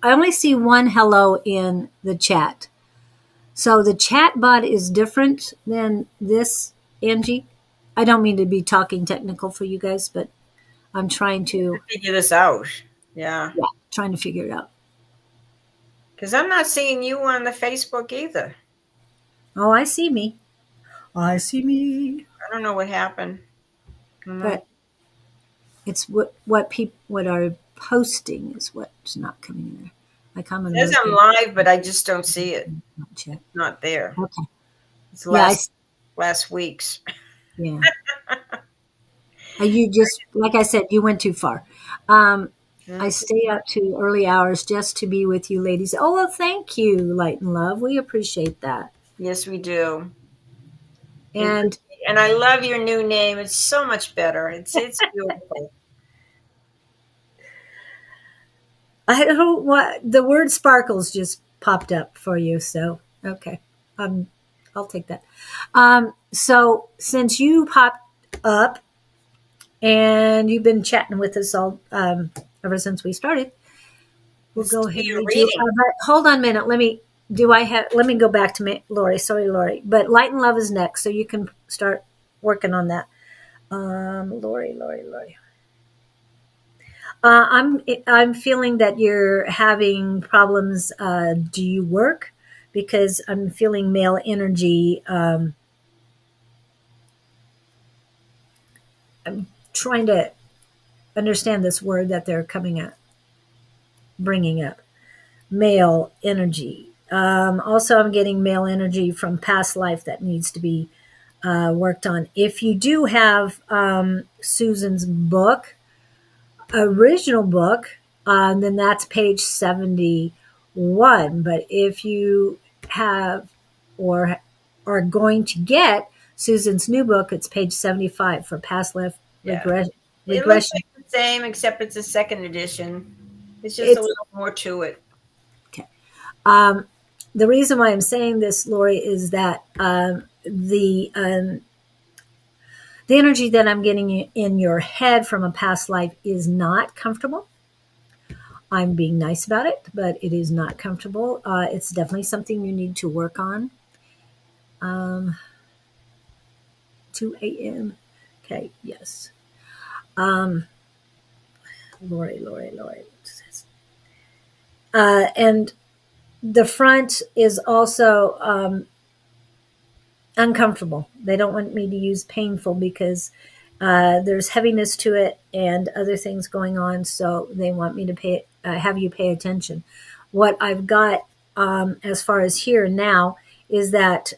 I only see one hello in the chat. So the chat bot is different than this, Angie. I don't mean to be talking technical for you guys, but I'm trying to figure this out. Yeah, trying to figure it out. Because I'm not seeing you on the Facebook either. Oh, I see me. I see me. I don't know what happened. But it's what people are posting is what's not coming in there. Like I'm it says I'm live, but I just don't see it. Not there. Okay. It's last week's. Yeah. You just, like I said, you went too far. I stay up to early hours just to be with you ladies. Oh, well, thank you, Light and Love. We appreciate that. Yes, we do. And I love your new name. It's so much better. It's beautiful. I don't know what the word sparkles just popped up for you. So, okay. I'll take that. So since you popped up and you've been chatting with us all, ever since we started, we'll go ahead and read you. But hold on a minute. Let me go back to Lori. Sorry, Lori. But Light and Love is next, so you can start working on that. Lori. I'm feeling that you're having problems. Do you work? Because I'm feeling male energy. I'm trying to understand this word that they're bringing up. Male energy. Also, I'm getting male energy from past life that needs to be worked on. If you do have Susan's book, original book, then that's page 71. But if you have or are going to get Susan's new book, it's page 75 for past life regression. It looks like the same, except it's a second edition. It's just a little more to it. Okay. The reason why I'm saying this, Lori, is that the energy that I'm getting in your head from a past life is not comfortable. I'm being nice about it, but it is not comfortable. It's definitely something you need to work on. 2 a.m. Okay, yes. Lori. And the front is also uncomfortable. They don't want me to use painful because there's heaviness to it and other things going on. So they want me to have you pay attention. What I've got as far as here now is that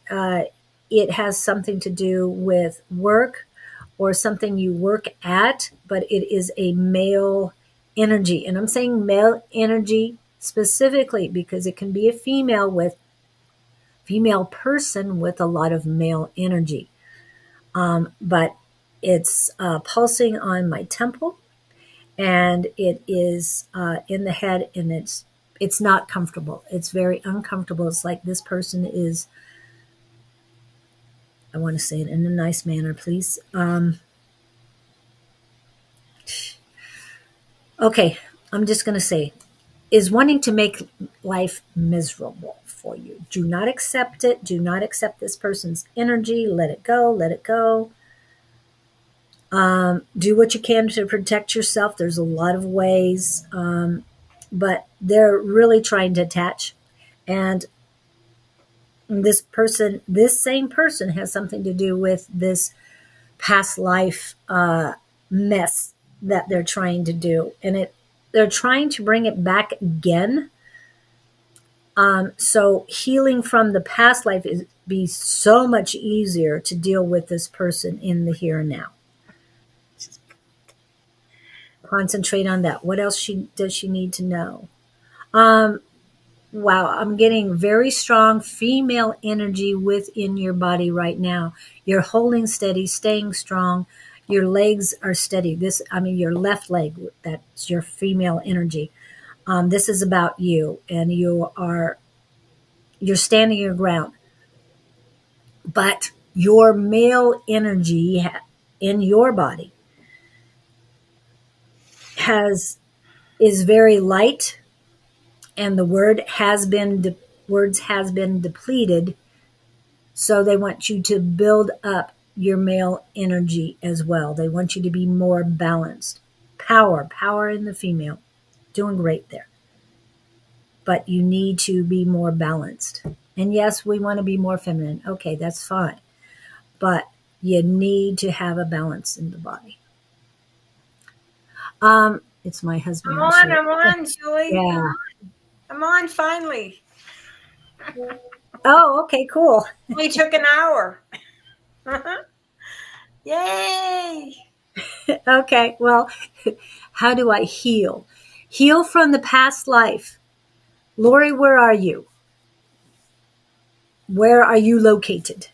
it has something to do with work or something you work at, but it is a male energy. And I'm saying male energy specifically because it can be a female person with a lot of male energy. But it's pulsing on my temple, and it is in the head, and it's not comfortable. It's very uncomfortable. It's like this person is, I want to say it in a nice manner, please. Okay, I'm just going to say, is wanting to make life miserable for you. Do not accept it. Do not accept this person's energy. Let it go. Let it go. Do what you can to protect yourself. There's a lot of ways, but they're really trying to attach. And this same person has something to do with this past life mess that they're trying to do. And they're trying to bring it back again. So healing from the past life is be so much easier to deal with this person in the here and now. Concentrate on that. What else does she need to know? Wow, I'm getting very strong female energy within your body right now. You're holding steady, staying strong. Your legs are steady. Your left leg, that's your female energy. This is about you, and you're standing your ground. But your male energy in your body is very light, and the words has been depleted. So they want you to build up your male energy as well. They want you to be more balanced. Power in the female. Doing great there. But you need to be more balanced. And yes, we want to be more feminine. Okay, that's fine. But you need to have a balance in the body. It's my husband. I'm on, Julie. Yeah. I'm on finally. Oh, okay, cool. It only took an hour. Yay. Okay, well, how do I heal? Heal from the past life. Lori, where are you? Where are you located?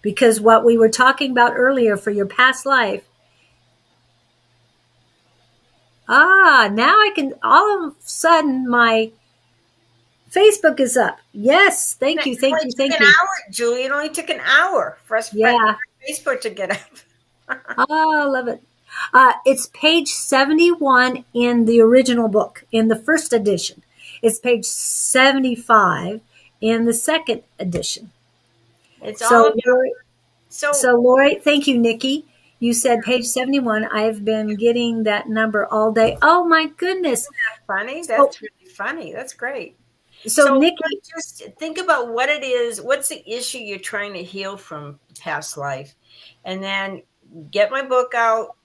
Because what we were talking about earlier for your past life, now I can, all of a sudden my Facebook is up. Yes, thank you. It only took an hour, Julie. It only took an hour for us Facebook to get up. Oh, I love it. It's page 71 in the original book, in the first edition. It's page 75 in the second edition. So Lori, thank you, Nikki. You said page 71. I've been getting that number all day. Oh my goodness. Isn't that funny? That's really funny. That's great. So Nikki, just think about what it is. What's the issue you're trying to heal from past life? And then get my book out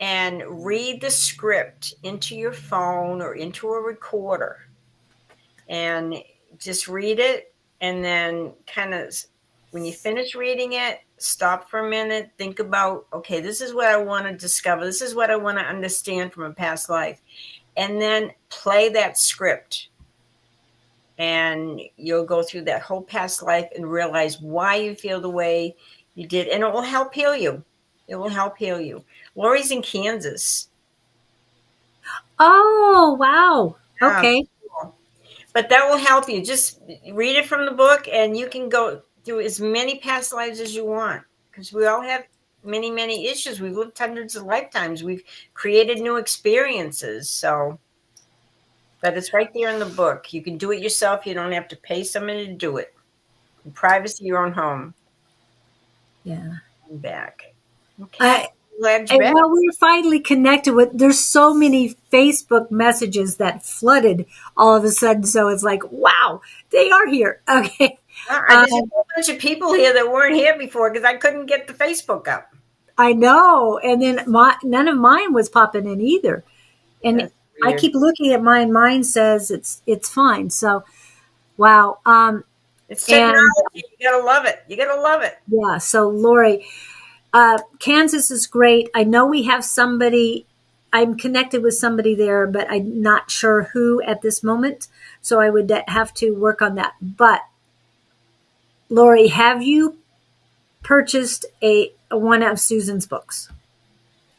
and read the script into your phone or into a recorder. And just read it. And then kind of, when you finish reading it, stop for a minute, think about, okay, this is what I want to discover. This is what I want to understand from a past life. And then play that script. And you'll go through that whole past life and realize why you feel the way you did. And it will help heal you. It will help heal you. Lori's in Kansas. Oh, wow. Okay. Cool. But that will help you. Just read it from the book, and you can go through as many past lives as you want, because we all have many, many issues. We've lived hundreds of lifetimes. We've created new experiences. So, but it's right there in the book. You can do it yourself. You don't have to pay somebody to do it. In privacy, your own home. Yeah. I'm back. Okay. And while we're finally connected there's so many Facebook messages that flooded all of a sudden. So it's like, wow, they are here. Okay. There's a whole bunch of people here that weren't here before because I couldn't get the Facebook up. I know. And then none of mine was popping in either. And I keep looking at mine. Mine says it's fine. So, wow. It's technology. You gotta love it. You gotta love it. Yeah. So Lori, Kansas is great. I know we have somebody I'm connected with somebody there, but I'm not sure who at this moment. So I would have to work on that. But Lori, have you purchased a one of Susan's books?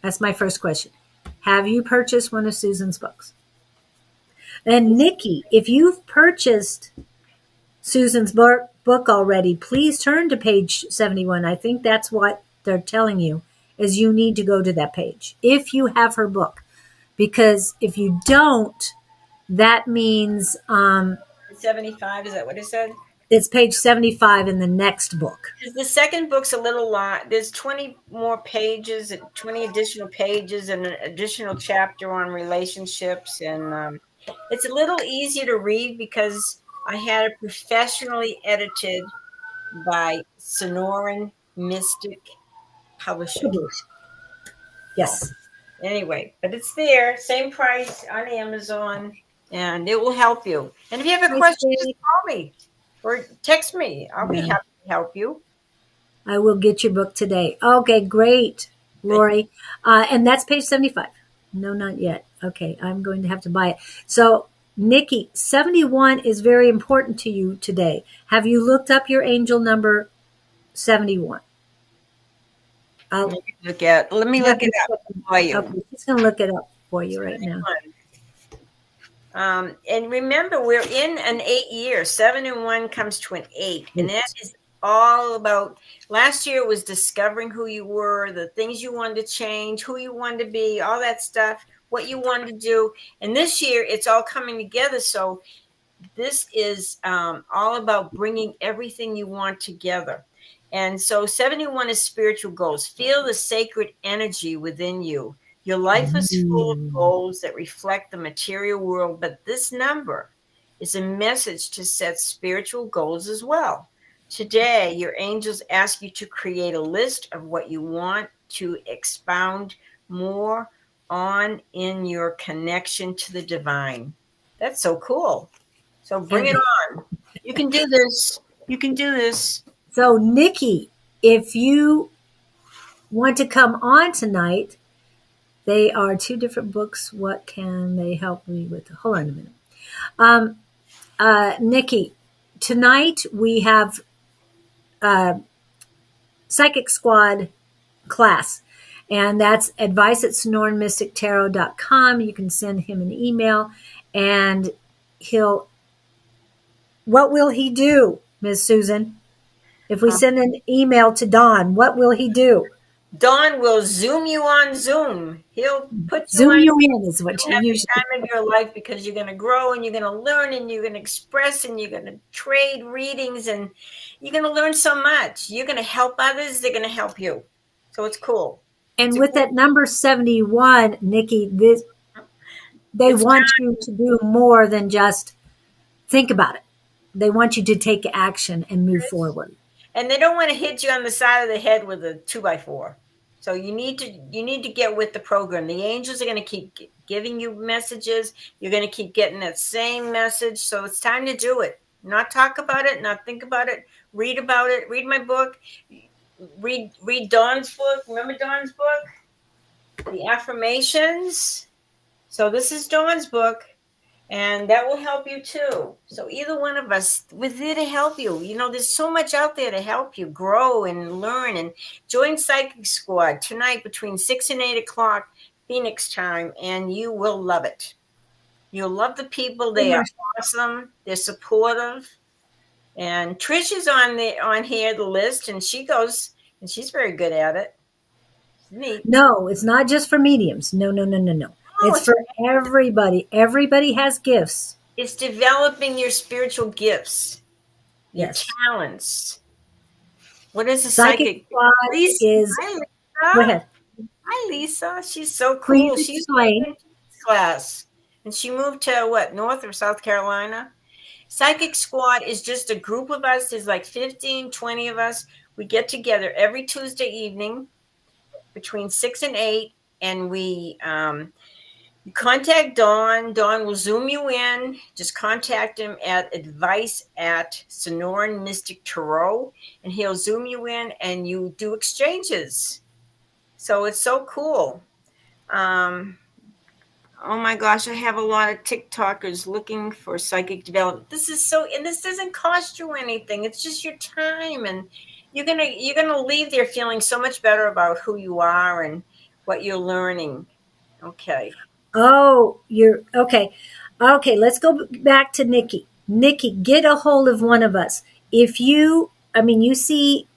That's my first question. Have you purchased one of Susan's books? And Nikki, if you've purchased Susan's book already, please turn to page 71. I think that's what they're telling you is you need to go to that page if you have her book. Because if you don't, that means 75, is that what it said? it's page 75 in the next book. The second book's a little lot. There's 20 more pages, 20 additional pages, and an additional chapter on relationships. And it's a little easier to read because I had it professionally edited by Sonoran Mystic Publishing. Yes. Anyway, but it's there, same price on Amazon, and it will help you. And if you have a question, just call me or text me. I'll be happy to help you. I will get your book today. Okay, great, Lori. And that's page 75. No, not yet. Okay, I'm going to have to buy it. So, Nikki, 71 is very important to you today. Have you looked up your angel number 71? Let me look it up for you. Okay, she's going to look it up for you right now. And remember, we're in an 8 year. 7 and 1 comes to an 8. And that is all about, last year it was discovering who you were, the things you wanted to change, who you wanted to be, all that stuff, what you wanted to do. And this year it's all coming together. So this is all about bringing everything you want together. And so 71 is spiritual goals. Feel the sacred energy within you. Your life is full of goals that reflect the material world, but this number is a message to set spiritual goals as well. Today, your angels ask you to create a list of what you want to expound more on in your connection to the divine. That's so cool. So bring it on. You can do this. You can do this. So, Nikki, if you want to come on tonight, they are two different books. What can they help me with? Hold on a minute. Nikki, tonight we have Psychic Squad class, and that's advice@sonoranmystictarot.com. You can send him an email, and what will he do, Ms. Susan? If we send an email to Don, what will he do? Don will Zoom you on Zoom. He'll put you Zoom on. You in is what you usually time of your life because you're going to grow and you're going to learn and you're going to express and you're going to trade readings and you're going to learn so much. You're going to help others. They're going to help you. So it's cool. And with that number 71, Nikki, they want you to do more than just think about it. They want you to take action and move forward. And they don't want to hit you on the side of the head with a 2x4. So you need to get with the program. The angels are going to keep giving you messages. You're going to keep getting that same message. So it's time to do it. Not talk about it, not think about it. Read about it. Read my book. Read Dawn's book. Remember Dawn's book? The affirmations. So this is Dawn's book. And that will help you too. So either one of us, we're there to help you. You know, there's so much out there to help you grow and learn. And join Psychic Squad tonight between 6 and 8 o'clock Phoenix time, and you will love it. You'll love the people. They are awesome. They're supportive. And Trish is on here, the list, and she goes, and she's very good at it. Neat. No, it's not just for mediums. No. It's for everybody. Everybody has gifts. It's developing your spiritual gifts, your talents. What is a psychic? Lisa. Hi, Lisa. Go ahead. Hi, Lisa. She's so cool. She's in class, and she moved to North or South Carolina. Psychic Squad is just a group of us. There's like 15, 20 of us. We get together every Tuesday evening between 6 and 8, and we you contact Don. Don will Zoom you in. Just contact him at advice@Sonoran Mystic Tarot, and he'll Zoom you in, and you do exchanges. So it's so cool. Oh my gosh, I have a lot of TikTokers looking for psychic development. This is so, and this doesn't cost you anything. It's just your time, and you're gonna leave there feeling so much better about who you are and what you're learning. Okay. Oh, you're okay. Okay, let's go back to Nikki. Nikki, get a hold of one of us. If you, I mean, you see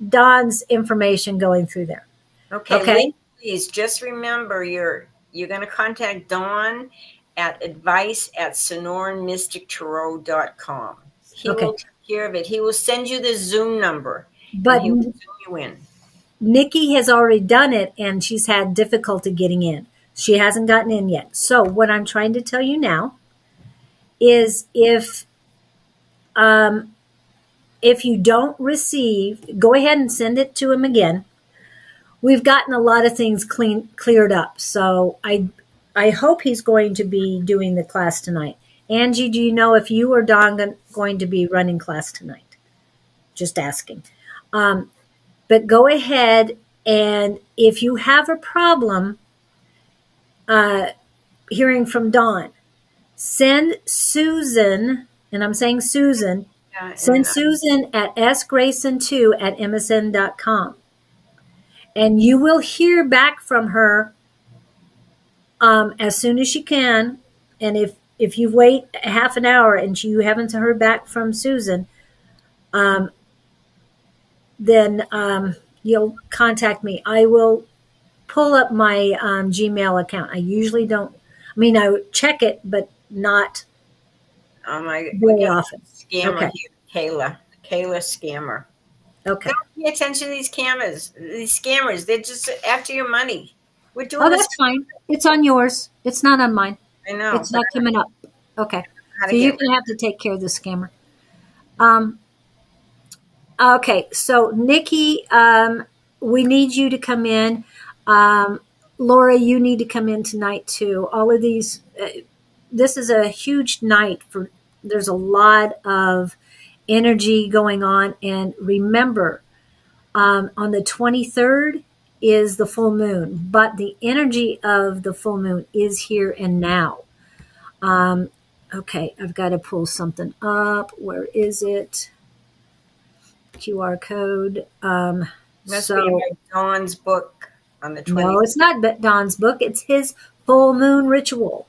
Don's information going through there. Okay, Okay. Lee, please just remember you're gonna contact Dawn at advice@sonoranmystictarot.com. He Okay. will take care of it. He will send you the Zoom number and But he will zoom you in. Nikki has already done it and she's had difficulty getting in. She hasn't gotten in yet. So, what I'm trying to tell you now is um, if you don't receive, go ahead and send it to him again. We've gotten a lot of things cleared up. So, I hope he's going to be doing the class tonight. Angie, do you know if you or Don going to be running class tonight? Just asking. But go ahead, and if you have a problem hearing from Dawn, send Susan, and I'm saying Susan, Yeah, send and Susan at sgrayson2 at msn.com. And you will hear back from her as soon as she can. And if you wait half an hour and you haven't heard back from Susan, then you'll contact me. I will pull up my Gmail account. I usually don't. I mean, I check it, but not oh my, we very got a often. scammer Okay. here, Kayla scammer. Okay. Don't pay attention to these scammers. They're just after your money. We're Oh, doing this. that's fine. It's on yours. It's not on mine. I know, It's but not I don't coming up. Okay. know how to So you're get going to have to take care of the scammer. Um, okay. So, Nikki, we need you to come in. Laura, you need to come in tonight too. All of these, this is a huge night for, there's a lot of energy going on. And remember, on the 23rd is the full moon, but the energy of the full moon is here and now. Okay, I've got to pull something up. Where is it? QR code. must be So, my Dawn's book on the no, 20th. it's not Don's book. It's his full moon ritual.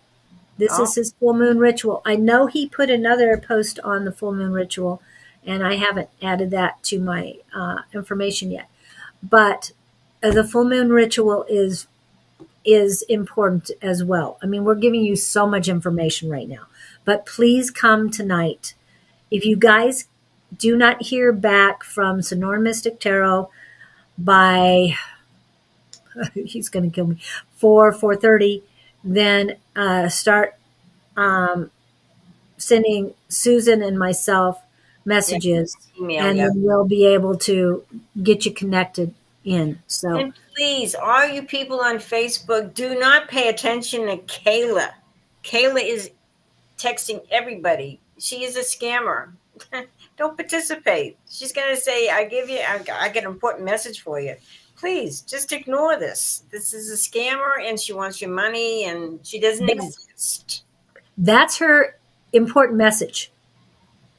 This Oh, is his full moon ritual. I know he put another post on the full moon ritual, and I haven't added that to my information yet. But the full moon ritual is important as well. I mean, we're giving you so much information right now, but please come tonight. If you guys do not hear back from Sonoran Mystic Tarot by he's going to kill me 4:30, then start sending Susan and myself yeah, messages, email, and yeah. then we'll be able to get you connected in. So And please, all you people on Facebook, do not pay attention to Kayla. Kayla is texting everybody. She is a scammer. Don't participate. She's going to say, I got an important message for you. Please just ignore this. This is a scammer and she wants your money and she doesn't exist. that's her important message.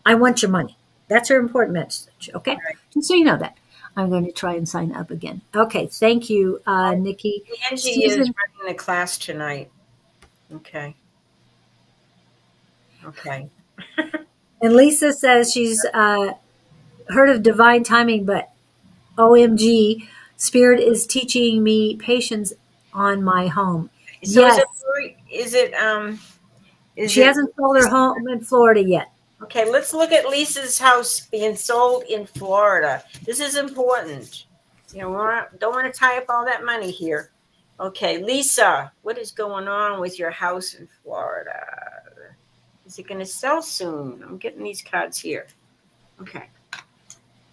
I want your money. That's her important message. Okay. All right. Just so you know that. I'm going to try and sign up again. Okay. Thank you, Nikki. Angie is Susan, running the class tonight. Okay. Okay. and Lisa says she's heard of divine timing, but OMG, Spirit is teaching me patience on my home. So Yes. is She it hasn't sold her home in Florida yet. okay, let's look at Lisa's house being sold in Florida. This is important. You know, don't want to tie up all that money here. Okay, Lisa, what is going on with your house in Florida? Is it going to sell soon? I'm getting these cards here. Okay.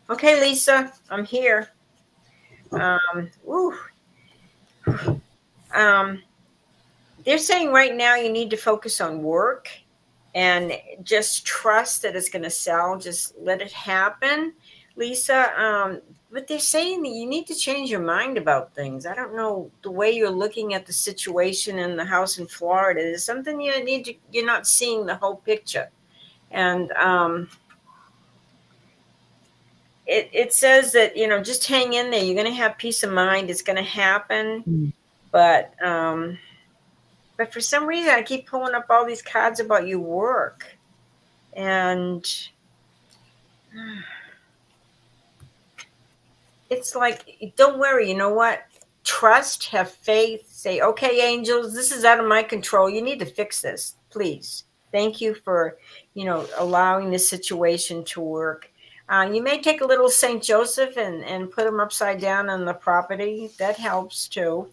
Okay, Lisa, I'm here. Ooh. They're saying right now you need to focus on work and just trust that it's going to sell. Just let it happen. Lisa, but they're saying that you need to change your mind about things. I don't know, the way you're looking at the situation in the house in Florida is something you need to, you're not seeing the whole picture. And it says that, just hang in there. You're going to have peace of mind. It's going to happen. Mm. But for some reason, I keep pulling up all these cards about your work. And it's like, don't worry. You know what? Trust, have faith, say, okay, angels, this is out of my control. You need to fix this, please. Thank you for, allowing this situation to work. You may take a little St. Joseph and put them upside down on the property. That helps too.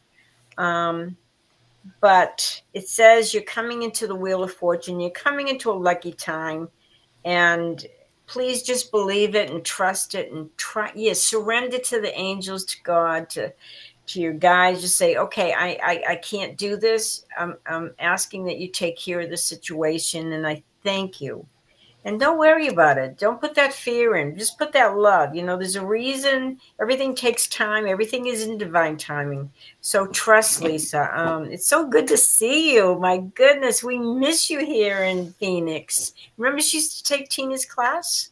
But it says you're coming into the Wheel of Fortune. You're coming into a lucky time. And please just believe it and trust it and surrender to the angels, to God, to your guides. Just say, okay, I can't do this. I'm asking that you take care of the situation, and I thank you. And don't worry about it. Don't put that fear in. Just put that love. There's a reason. Everything takes time. Everything is in divine timing. So trust, Lisa. It's so good to see you. My goodness, we miss you here in Phoenix. Remember, she used to take Tina's class.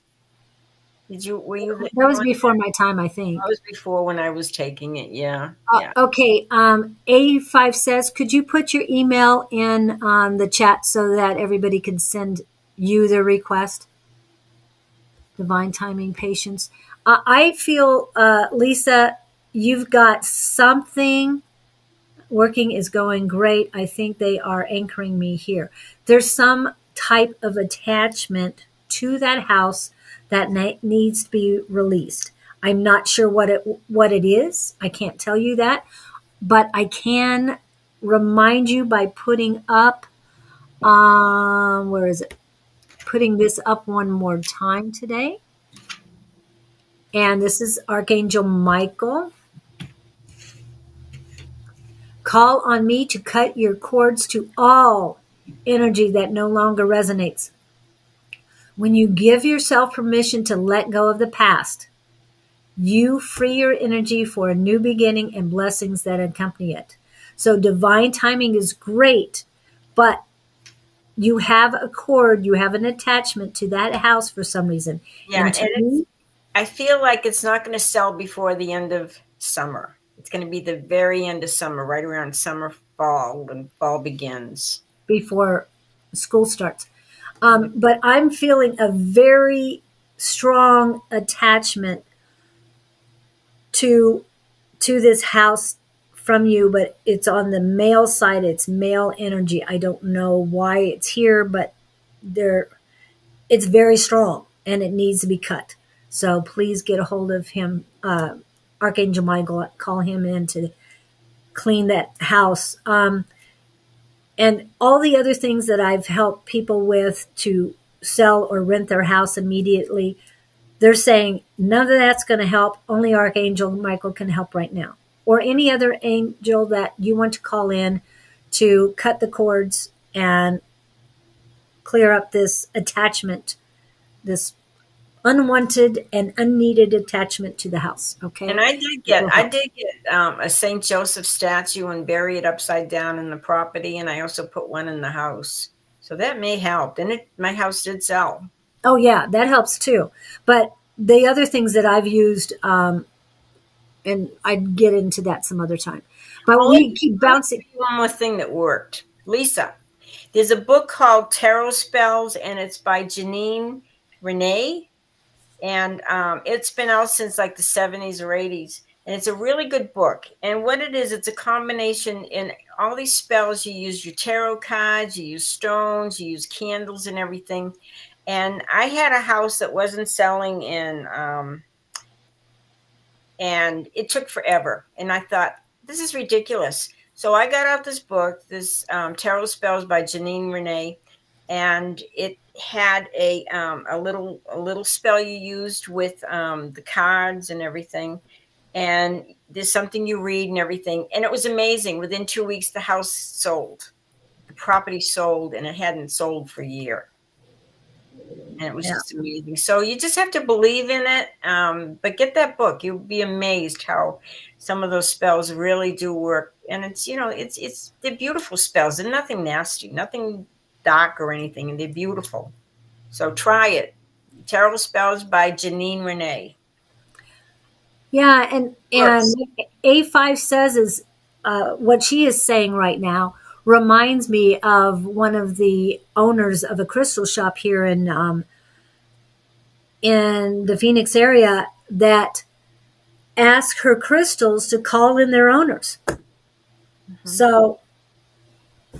Were you That was on? before my time, I That think. was before when I was taking it. Yeah, yeah. Okay. A5 says, could you put your email in the chat so that everybody can send you the request? Divine timing, patience. I feel, Lisa, you've got something working is going great. I think they are anchoring me here. There's some type of attachment to that house that needs to be released. I'm not sure what it is. I can't tell you that, but I can remind you by putting up where is it? Putting this up one more time today. And this is Archangel Michael. Call on me to cut your cords to all energy that no longer resonates. When you give yourself permission to let go of the past, you free your energy for a new beginning and blessings that accompany it. So divine timing is great, but you have a cord, you have an attachment to that house for some reason. Yeah, And and to me, I feel like it's not going to sell before the end of summer. It's going to be the very end of summer, right around summer, fall, when fall begins. before school starts. But I'm feeling a very strong attachment to this house from you, but it's on the male side. It's male energy. I don't know why it's here, but there, it's very strong and it needs to be cut. So please get a hold of him, Archangel Michael. Call him in to clean that house. And all the other things that I've helped people with to sell or rent their house immediately, they're saying none of that's going to help. Only Archangel Michael can help right now. Or any other angel that you want to call in to cut the cords and clear up this attachment, this unwanted and unneeded attachment to the house. Okay. And I did get a Saint Joseph statue and bury it upside down in the property, and I also put one in the house, so that may help. And my house did sell. Oh yeah, that helps too. But the other things that I've used, and I'd get into that some other time. But we keep bouncing. One more thing that worked, Lisa. There's a book called Tarot Spells, and it's by Janine Renee, and it's been out since like the 70s or 80s, and it's a really good book. And what it is, it's a combination. In all these spells, you use your tarot cards, you use stones, you use candles and everything. And I had a house that wasn't selling, and it took forever, and I thought, this is ridiculous. So I got out this book, this Tarot Spells by Janine Renee, and it had a little spell you used with the cards and everything, and there's something you read and everything, and it was amazing. Within 2 weeks, the house sold, the property sold, and it hadn't sold for a year. And it was Yeah. just amazing. So you just have to believe in it. But get that book. You'll be amazed how some of those spells really do work. And it's, they're beautiful spells. They're nothing nasty, nothing dark or anything. And they're beautiful. So try it. Tarot Spells by Janine Renee. Yeah, and Works. A5 says is what she is saying right now reminds me of one of the owners of a crystal shop here in the Phoenix area that asked her crystals to call in their owners. Mm-hmm. So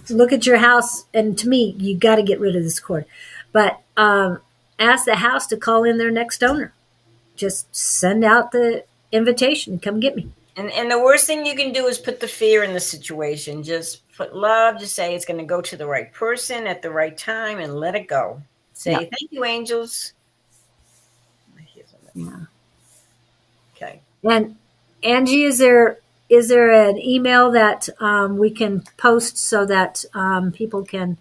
look at your house, and to me, you got to get rid of this cord, but ask the house to call in their next owner. Just send out the invitation, come get me. And the worst thing you can do is put the fear in the situation. Just put love, just say it's going to go to the right person at the right time and let it go. Say, Thank you, angels. Yeah. Okay. And Angie, is there an email that we can post so that people can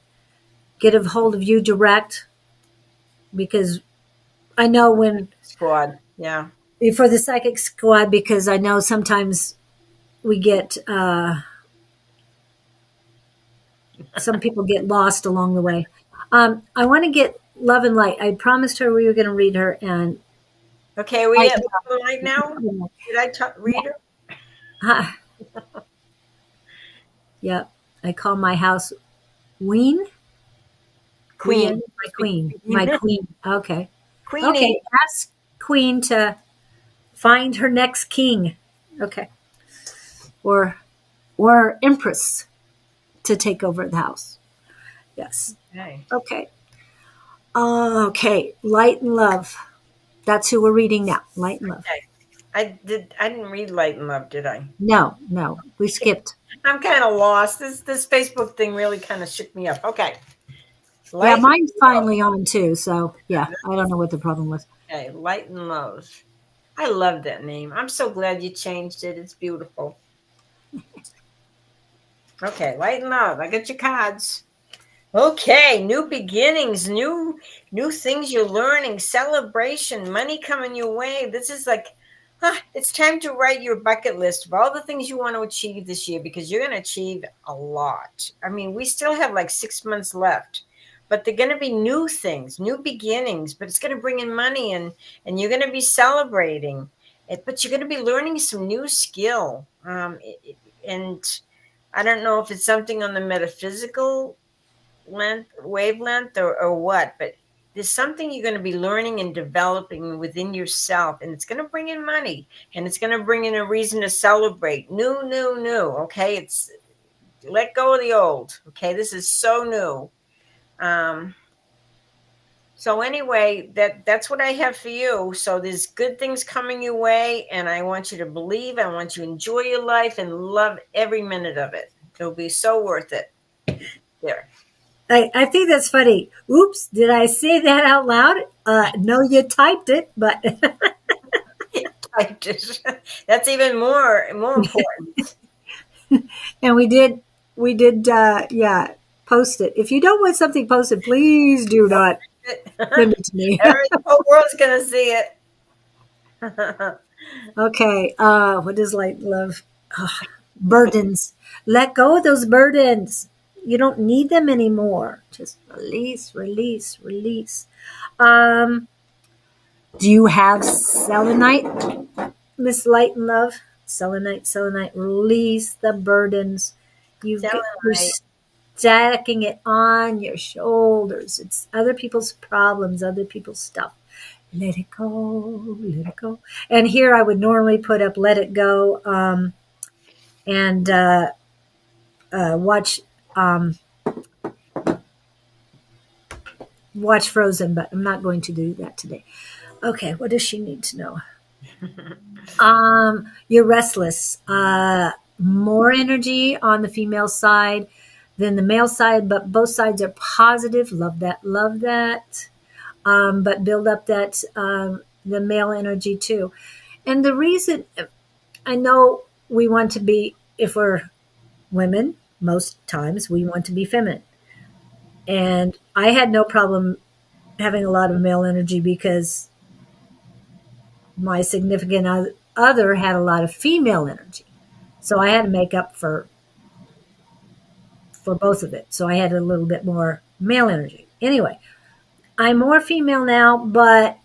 get a hold of you direct? Because I know when Squad, yeah. For the psychic squad, because I know sometimes we get some people get lost along the way. I want to get Love and Light. I promised her we were going to read her, and okay, we at Love and Light now. Did I read her? Yeah, I call my house Queen. My queen. Okay. Queenie. Okay. Ask Queen to find her next king. Okay. Or Empress to take over the house. Yes. Okay. Okay. Light and Love. That's who we're reading now. Light and Love. Okay. I didn't read Light and Love, did I? No. We skipped. I'm kind of lost. This Facebook thing really kind of shook me up. Okay. Yeah, mine's finally on too. So yeah, I don't know what the problem was. Okay, Light and Love. I love that name. I'm so glad you changed it. It's beautiful. Okay, Light and Love. I got your cards. Okay, new beginnings, new things you're learning, celebration, money coming your way. This is like, it's time to write your bucket list of all the things you want to achieve this year, because you're going to achieve a lot. I mean, we still have like 6 months left, but they're going to be new things, new beginnings, but it's going to bring in money, and you're going to be celebrating it, but you're going to be learning some new skill. And I don't know if it's something on the metaphysical wavelength or what, but there's something you're going to be learning and developing within yourself, and it's going to bring in money, and it's going to bring in a reason to celebrate new. Okay, it's let go of the old. Okay, this is so new. So anyway, that's what I have for you. So there's good things coming your way, and I want you to believe. I want you to enjoy your life and love every minute of it. It'll be so worth it. There. I think that's funny. Oops, did I say that out loud? No, you typed it, but that's even more important. And we did, post it. If you don't want something posted, please do not send it to me. The whole world's gonna see it. Okay. What is Light and Love? Burdens. Let go of those burdens. You don't need them anymore. Just release. Do you have selenite, Miss Light and Love? Selenite. Release the burdens. You're stacking it on your shoulders. It's other people's problems, other people's stuff. Let it go. And here I would normally put up Let It Go and watch Frozen, but I'm not going to do that today. Okay, what does she need to know? You're restless. More energy on the female side than the male side, but both sides are positive. Love that. But build up that the male energy too. And the reason, I know we want to be, if we're women, most times we want to be feminine. And I had no problem having a lot of male energy because my significant other had a lot of female energy. So I had to make up for both of it. So I had a little bit more male energy. Anyway, I'm more female now, but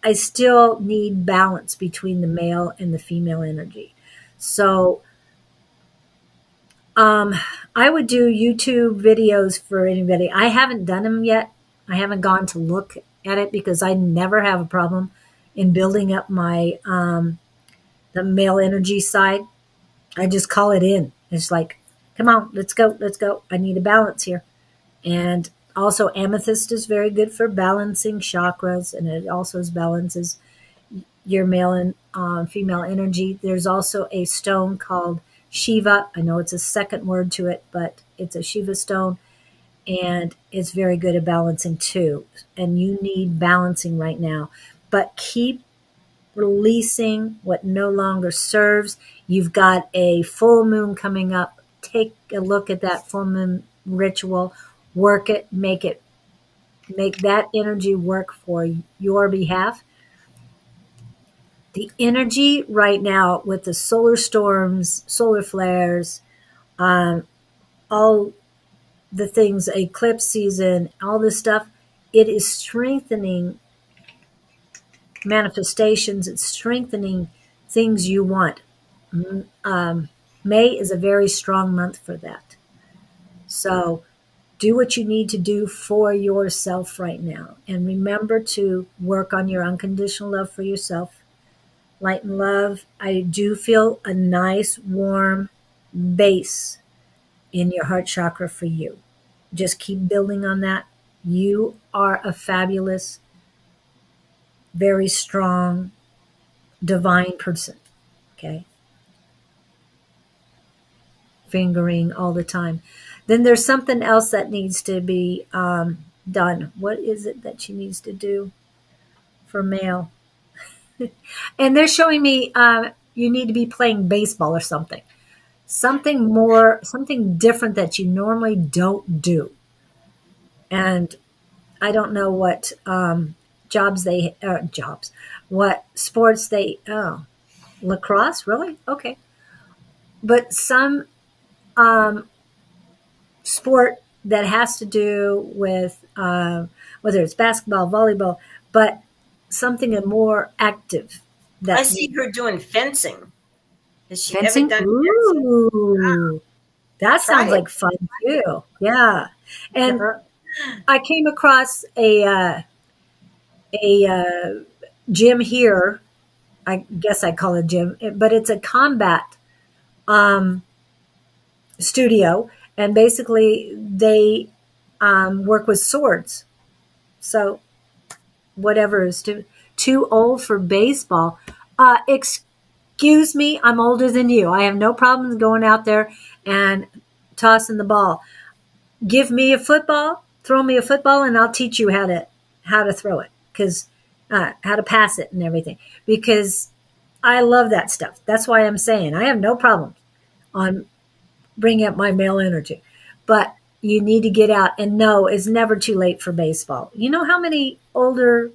I still need balance between the male and the female energy. So I would do YouTube videos for anybody. I haven't done them yet. I haven't gone to look at it because I never have a problem in building up my the male energy side. I just call it in. It's like, come on, let's go, let's go. I need a balance here. And also, amethyst is very good for balancing chakras, and it also balances your male and female energy. There's also a stone called Shiva. I know it's a second word to it, but it's a Shiva stone, and it's very good at balancing too. And you need balancing right now, but keep releasing what no longer serves. You've got a full moon coming up. Take a look at that full moon ritual, work it, make that energy work for your behalf. The energy right now with the solar storms, solar flares, all the things, eclipse season, all this stuff, it is strengthening manifestations. It's strengthening things you want. May is a very strong month for that. So do what you need to do for yourself right now. And remember to work on your unconditional love for yourself. Light and love. I do feel a nice, warm base in your heart chakra for you. Just keep building on that. You are a fabulous, very strong, divine person. Okay? Fingering all the time. Then there's something else that needs to be done. What is it that she needs to do for male? And they're showing me you need to be playing baseball or something. Something different that you normally don't do. And I don't know what what sports lacrosse, really? Okay. But some sport that has to do with whether it's basketball, volleyball, but something more active. I see her doing fencing. Has she Fencing? ever done fencing? Ooh, that Try sounds it. like fun too. Yeah, and I came across a gym here. I guess I call it gym, but it's a combat studio, and basically they work with swords. So whatever is too old for baseball. Excuse me, I'm older than you. I have no problems going out there and tossing the ball. Give me a football, throw me a football, and I'll teach you how to throw it, because how to pass it and everything. Because I love that stuff. That's why I'm saying I have no problem on bringing up my male energy, but you need to get out. And no, it's never too late for baseball. You know how many older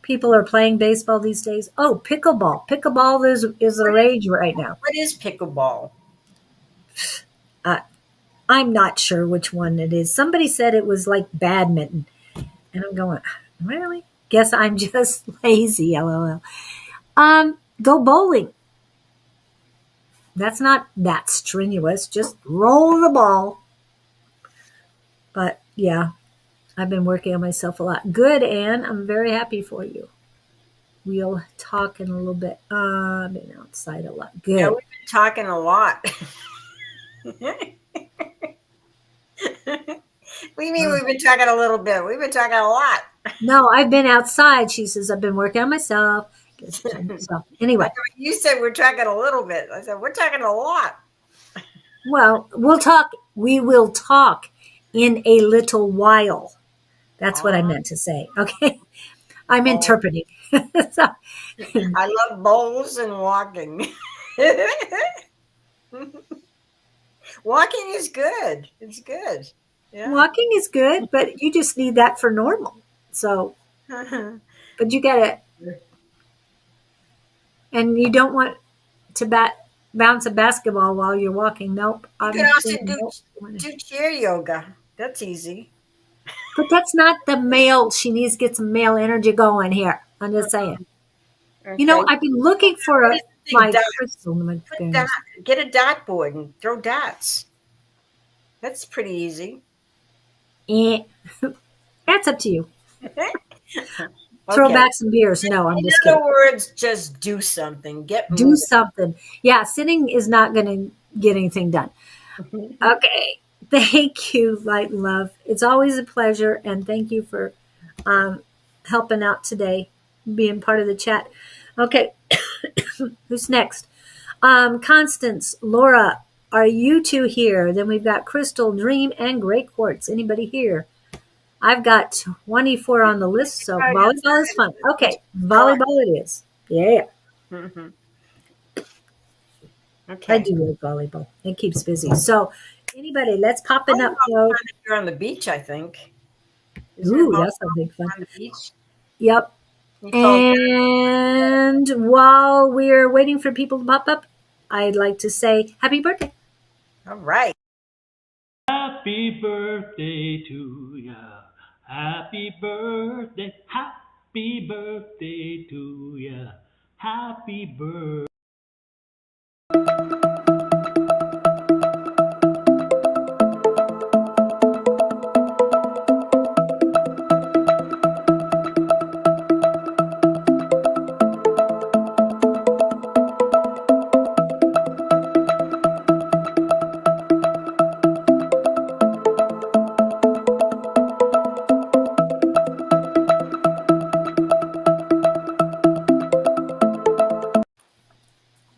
people are playing baseball these days? Oh, pickleball. Pickleball is the rage right now. What is pickleball? I'm not sure which one it is. Somebody said it was like badminton. And I'm going, really? Guess I'm just lazy, LOL. Go bowling. That's not that strenuous. Just roll the ball. But yeah, I've been working on myself a lot. Good, Anne. I'm very happy for you. We'll talk in a little bit. I've been outside a lot. Good. Yeah, we've been talking a lot. What do you mean we've been talking a little bit? We've been talking a lot. No, I've been outside. She says, I've been working on myself. Anyway. You said we're talking a little bit. I said, we're talking a lot. Well, we'll talk. We will talk in a little while. That's what I meant to say. Okay. I'm interpreting. So, I love bowls and walking. Walking is good. It's good. Yeah. Walking is good, but you just need that for normal. So, but you gotta, and you don't want to bounce a basketball while you're walking. Nope. You can I'm also thinking, nope. do chair yoga. That's easy. But that's not the male. She needs to get some male energy going here. I'm just saying. You know, Okay. I've been looking for What is the thing? my Dots. crystal. My Put dot. goodness. Get a dot board and throw dots. That's pretty easy. Eh. That's up to you. Throw Okay. back some beers. No, I'm In just other kidding. words, just do something. Get Do moving. something. Yeah, sitting is not going to get anything done. Okay. Thank you, Light and Love. It's always a pleasure. And thank you for um, helping out today, being part of the chat. Okay. Who's next? Constance, Laura, are you two here? Then we've got Crystal, Dream, and Grey Quartz. Anybody here? I've got 24 on the list, so volleyball is fun. Okay, volleyball it is. Yeah, Mhm. I Okay. do like volleyball. It keeps busy. So, anybody, let's pop it up. Volleyball's So, fun if you're on the beach, I think. Isn't it ooh, that sounds volleyball like fun. on the beach? Yep. You fall down. And while we're waiting for people to pop up, I'd like to say happy birthday. All right. Happy birthday to ya. Happy birthday to ya. Happy birthday.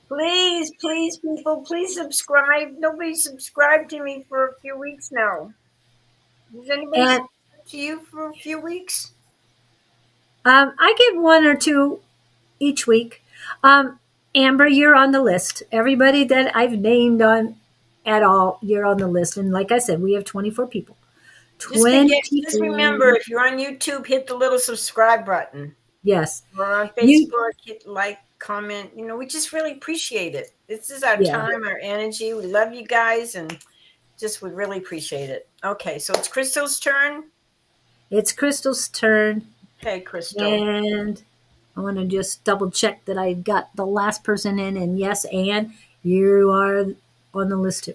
Please, please, people, please subscribe. Nobody's subscribed to me for a few weeks now. Has anybody And subscribed to you for a few weeks? I get one or two each week. Amber, you're on the list. Everybody that I've named on at all, you're on the list. And like I said, we have 24 people. Just remember, 24. if you're on YouTube, hit the little subscribe button. Yes. Or on You, Facebook, hit like, comment. We just really appreciate it. This is our yeah. time, our energy. We love you guys and just would really appreciate it. Okay, so it's Crystal's turn. It's Crystal's turn. Okay, Crystal. And I want to just double check that I got the last person in. And yes, Anne, you are on the list too.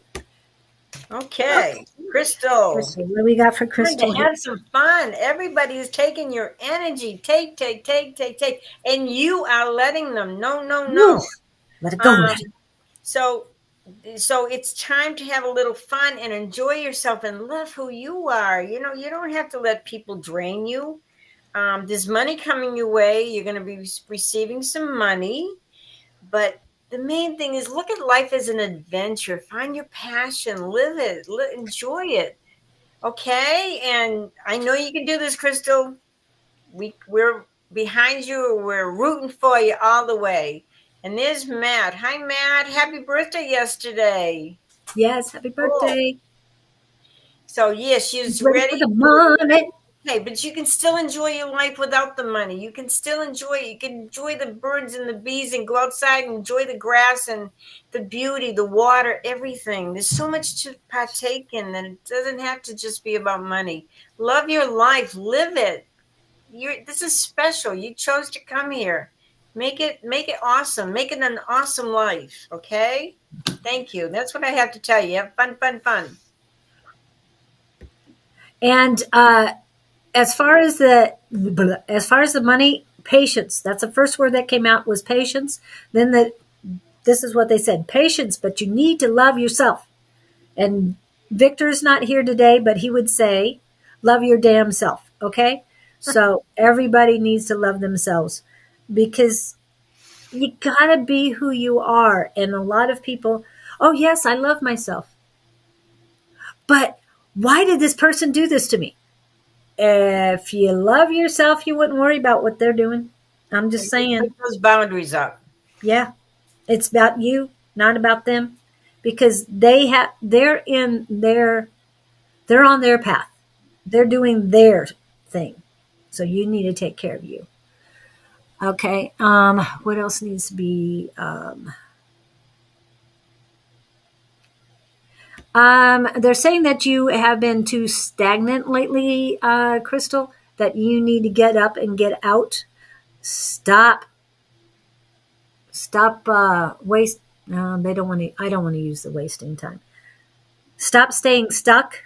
Okay, Crystal. Crystal, what do we got for Time Crystal to here? have some fun. Everybody is taking your energy. Take. And you are letting them. No, no, Woo, no. let it go. So it's time to have a little fun and enjoy yourself and love who you are. You don't have to let people drain you. There's money coming your way. You're going to be receiving some money, but the main thing is look at life as an adventure. Find your passion, live it, enjoy it. Okay, and I know you can do this, Crystal. We're behind you. We're rooting for you all the way. And there's Matt. Hi, Matt. Happy birthday yesterday. Yes, happy Cool. birthday. So yes, she's Ready ready for the for money. Okay, but you can still enjoy your life without the money. You can still enjoy it. You can enjoy the birds and the bees and go outside and enjoy the grass and the beauty, the water, everything. There's so much to partake in that it doesn't have to just be about money. Love your life, live it. This is special. You chose to come here. Make it awesome. Make it an awesome life. Okay? Thank you. That's what I have to tell you. Have fun. And as far as the money, patience. That's the first word that came out was patience. Then this is what they said: patience, but you need to love yourself. And Victor's not here today, but he would say, love your damn self. Okay? So everybody needs to love themselves because you gotta be who you are. And a lot of people, oh yes, I love myself. But why did this person do this to me? If you love yourself, you wouldn't worry about what they're doing. I'm just saying, Put those boundaries up. yeah, it's about you, not about them, because they're on their path. They're doing their thing. So you need to take care of you. Okay. What else needs to be? They're saying that you have been too stagnant lately, Crystal. That you need to get up and get out. Stop. Stop. Waste. No, they don't want to. I don't want to use the wasting time. Stop staying stuck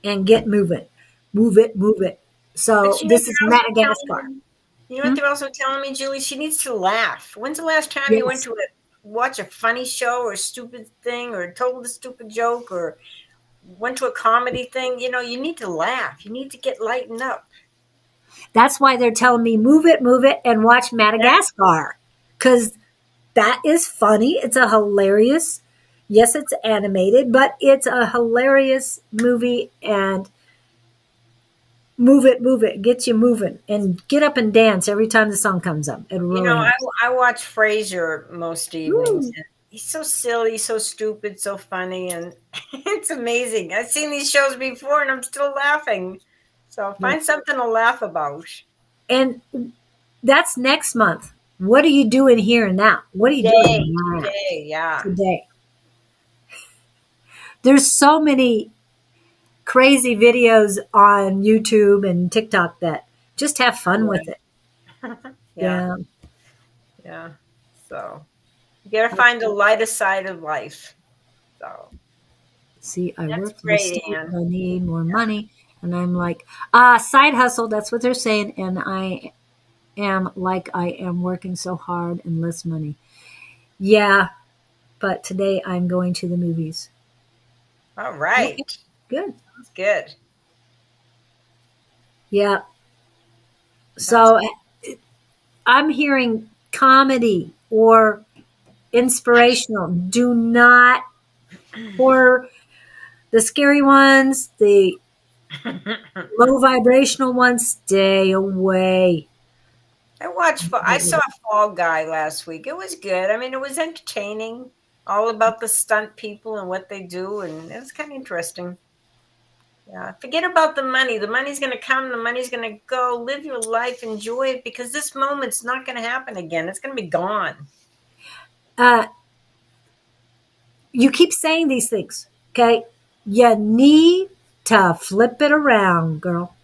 and get moving. Move it. Move it. So But you know what this is they're also telling Madagascar. me? You know what they're also telling me, Julie? She needs to laugh. When's the last time you went Yes. to watch a funny show or a stupid thing or told a stupid joke or went to a comedy thing? You know, you need to laugh. You need to get lightened up. That's why they're telling me move it, and watch Madagascar. Because that is funny. It's a hilarious, yes, it's animated, but it's a hilarious movie and move it, gets you moving and get up and dance every time the song comes up. It You really know, helps. I watch Frasier most evenings. Woo. And he's so silly, so stupid, so funny, and it's amazing. I've seen these shows before and I'm still laughing. So Yeah. find something to laugh about. And that's next month. What are you doing here and now? What are you doing now? Today, yeah. Today. There's so many crazy videos on YouTube and TikTok that just have fun with it. Yeah. Yeah. So you gotta find the lighter side of life. So See, I that's work for the great, state, Anne. I need more money. And I'm like, side hustle, that's what they're saying. And I am like, I am working so hard and less money. Yeah, but today I'm going to the movies. All right. Okay, good. That's good. Yeah. So I'm hearing comedy or inspirational. Do not, or the scary ones, the low vibrational ones, stay away. I saw Fall Guy last week. It was good. I mean, it was entertaining. All about the stunt people and what they do, and it was kind of interesting. Yeah, forget about the money. The money's going to come. The money's going to go. Live your life, enjoy it, because this moment's not going to happen again. It's going to be gone. You keep saying these things, okay? You need to flip it around, girl.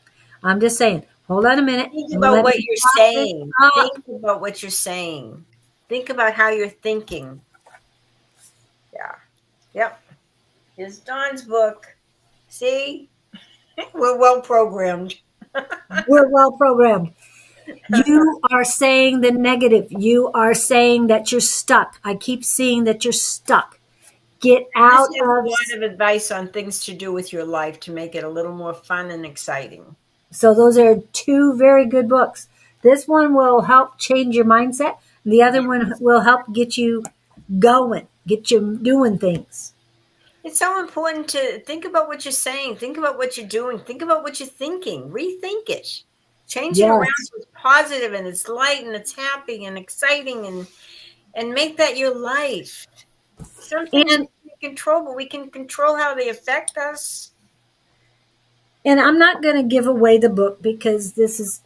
I'm just saying. Hold on a minute. Think And about let what me you're pop this saying. up. Think about what you're saying. Think about how you're thinking. Yeah. Yep. Here's Don's book. See? We're well programmed. We're well programmed. You are saying the negative. You are saying that you're stuck. I keep seeing that you're stuck. Get out This has a of. lot of advice on things to do with your life to make it a little more fun and exciting. So those are two very good books. This one will help change your mindset. The other one will help get you going, get you doing things. It's so important to think about what you're saying, think about what you're doing, think about what you're thinking, rethink it. Change it around Yes. so it's positive and it's light and it's happy and exciting and make that your life. Some things And we can't control, but we can control how they affect us. and I'm not going to give away the book because this is,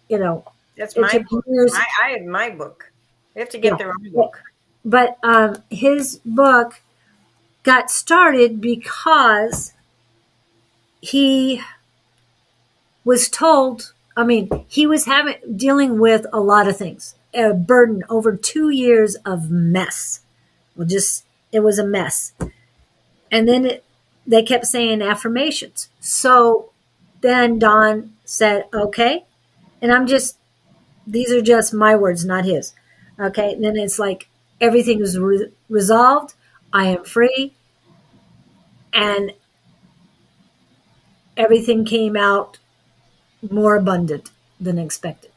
That's it's my a book. year's. I have my book. They have to Yeah. get their own book. But his book got started because he was told, I mean, he was dealing with a lot of things, a burden over 2 years of mess. It was a mess. And then they kept saying affirmations. So then Don said, okay. And these are just my words, not his. Okay. And then it's like everything is resolved. I am free. And everything came out more abundant than expected.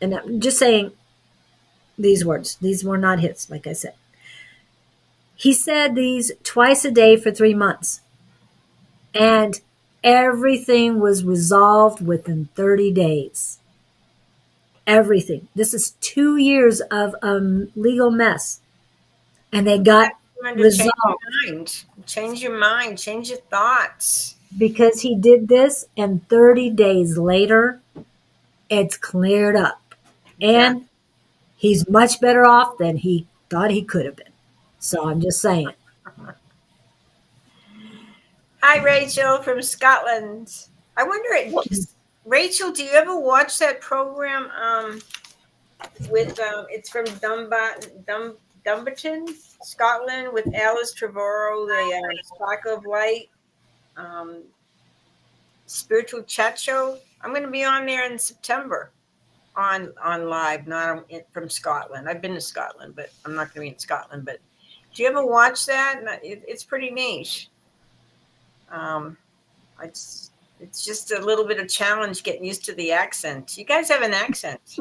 And I'm just saying these words. These were not his, like I said. He said these twice a day for 3 months. And everything was resolved within 30 days. Everything. This is 2 years of legal mess. And they got resolved. Change your mind, change your thoughts. Because he did this, and 30 days later, It's cleared up. Yeah. And he's much better off than he thought he could have been. So I'm just saying. Hi, Rachel from Scotland. I wonder, Rachel, do you ever watch that program? With it's from Dumbarton, Scotland, with Alice Trevorrow, the Sparkle of Light, um, spiritual chat show. I'm going to be on there in September on live, not from Scotland. I've been to Scotland, but I'm not going to be in Scotland. But do you ever watch that? It's pretty niche. It's just a little bit of challenge getting used to the accent. You guys have an accent.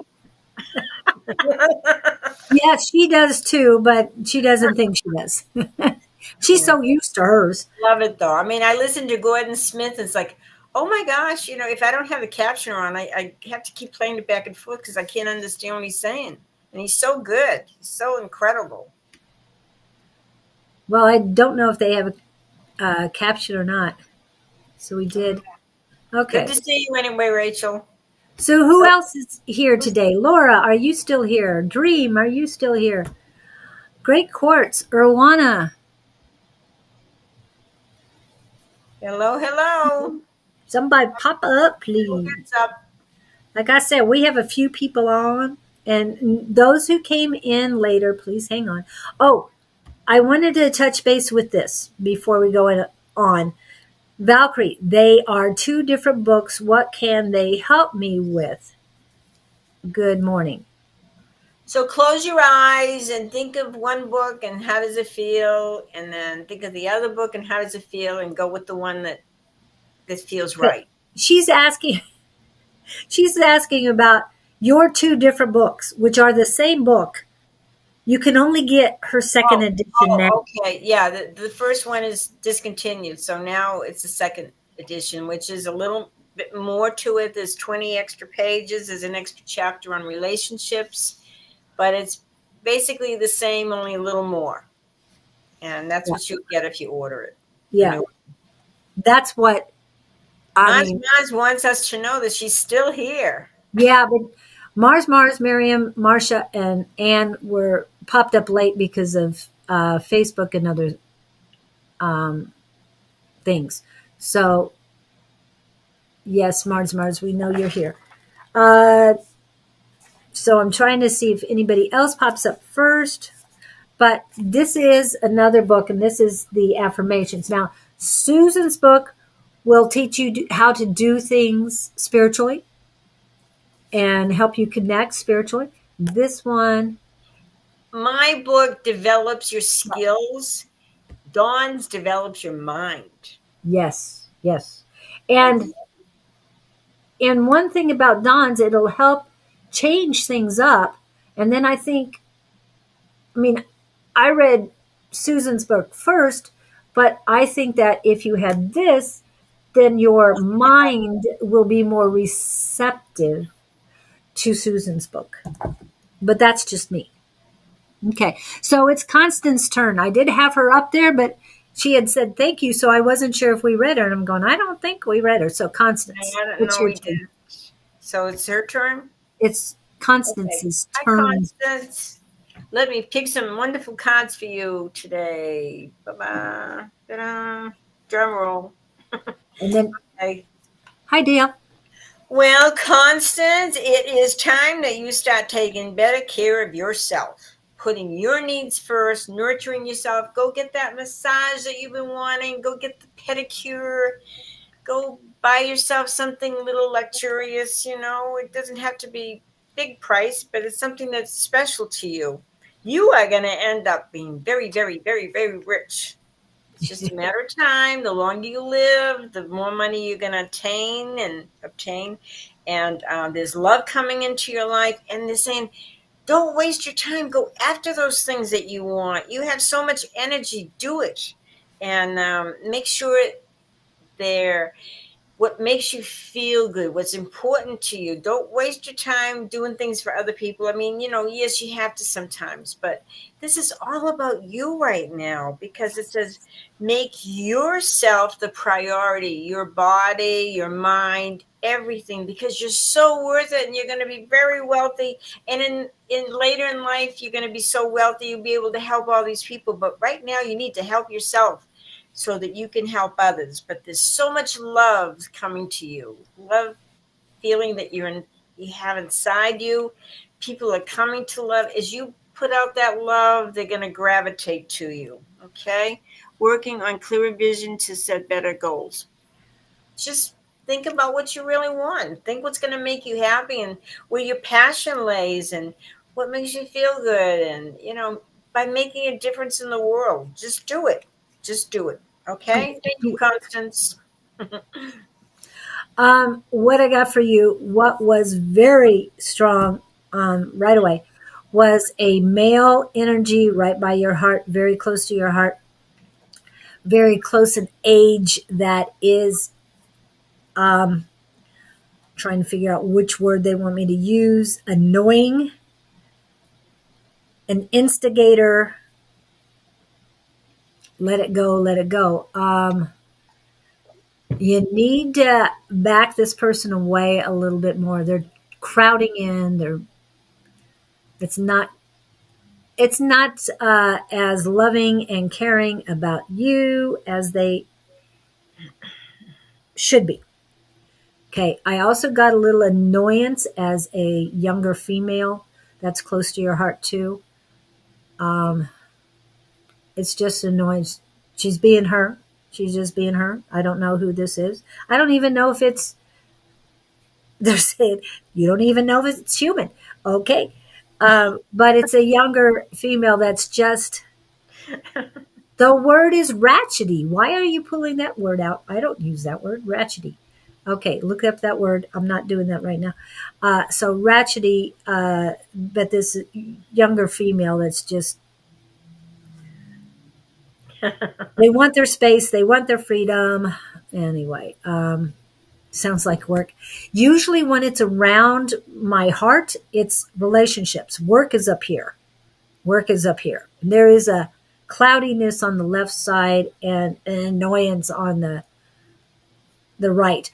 Yeah, she does too, but she doesn't think she does. She's so used to hers. Love it though. I mean, I listen to Gordon Smith. It's like, oh my gosh, if I don't have the caption on, I have to keep playing it back and forth because I can't understand what he's saying. And he's so good. He's so incredible. Well, I don't know if they have a caption or not. So we did. Okay. Good to see you anyway, Rachel. So who else is here today? Laura, are you still here? Dream, are you still here? Great Quartz, Erwana. Hello, hello. Somebody pop up, please. What's up? Like I said, we have a few people on, and those who came in later, please hang on. Oh, I wanted to touch base with this before we go on. Valkyrie, they are two different books. What can they help me with? Good morning. So close your eyes and think of one book and how does it feel, and then think of the other book and how does it feel, and go with the one that feels right. She's asking about your two different books, which are the same book. You can only get her second edition now. Okay, yeah. The first one is discontinued, so now it's the second edition, which is a little bit more to it. There's 20 extra pages. There's an extra chapter on relationships, but it's basically the same, only a little more. And that's what you get if you order it. Yeah, that's what Mars wants us to know that she's still here. Yeah, but Mars, Miriam, Marcia, and Anne were popped up late because of Facebook and other things. So, yes, Mars, we know you're here. So I'm trying to see if anybody else pops up first. But this is another book, and this is the affirmations. Now, Susan's book will teach you how to do things spiritually and help you connect spiritually. This one, my book develops your skills. Dawn's develops your mind. Yes. And one thing about Dawn's, it'll help change things up. And then I read Susan's book first, but I think that if you had this, then your mind will be more receptive to Susan's book. But that's just me. Okay, so it's Constance's turn. I did have her up there, but she had said thank you, so I wasn't sure if we read her. And I'm going, I don't think we read her. So Constance, I don't know we did. So it's her turn? It's Constance's turn. Hi, Constance. Let me pick some wonderful cards for you today. Bye-bye. Ta-da. Drum roll. And then, okay. Hi, Dale. Well, Constance, it is time that you start taking better care of yourself, putting your needs first, nurturing yourself. Go get that massage that you've been wanting. Go get the pedicure. Go buy yourself something a little luxurious. It doesn't have to be big price, but it's something that's special to you. You are going to end up being very, very, very, very rich. It's just a matter of time. The longer you live, the more money you're going to obtain. And there's love coming into your life. And they're saying, don't waste your time. Go after those things that you want. You have so much energy. Do it. And make sure they're what makes you feel good, what's important to you. Don't waste your time doing things for other people. I mean, yes, you have to sometimes, but this is all about you right now, because it says make yourself the priority, your body, your mind, everything because you're so worth it, and you're going to be very wealthy. And in later in life, you're going to be so wealthy, you'll be able to help all these people. But right now, you need to help yourself so that you can help others. But there's so much love coming to you, love, feeling that you have inside you. People are coming to love. As you put out that love, they're going to gravitate to you. Okay, working on clearer vision to set better goals. Just think about what you really want. Think what's going to make you happy and where your passion lays and what makes you feel good. And, by making a difference in the world, just do it. Just do it. Okay. Thank you, Constance. What I got for you, what was very strong right away, was a male energy right by your heart, very close to your heart, very close in age. That is trying to figure out which word they want me to use. Annoying, an instigator. Let it go, let it go. You need to back this person away a little bit more. They're crowding in. It's not as loving and caring about you as they should be. Okay, I also got a little annoyance as a younger female. That's close to your heart too. It's just annoyance. She's being her. She's just being her. I don't know who this is. I don't even know if it's, they're saying, you don't even know if it's human. Okay. But it's a younger female that's just, the word is ratchety. Why are you pulling that word out? I don't use that word, ratchety. Okay, look up that word. I'm not doing that right now. So ratchety, but this younger female that's just, they want their space, they want their freedom. Anyway, sounds like work. Usually when it's around my heart, it's relationships. Work is up here. Work is up here. There is a cloudiness on the left side and an annoyance on the right.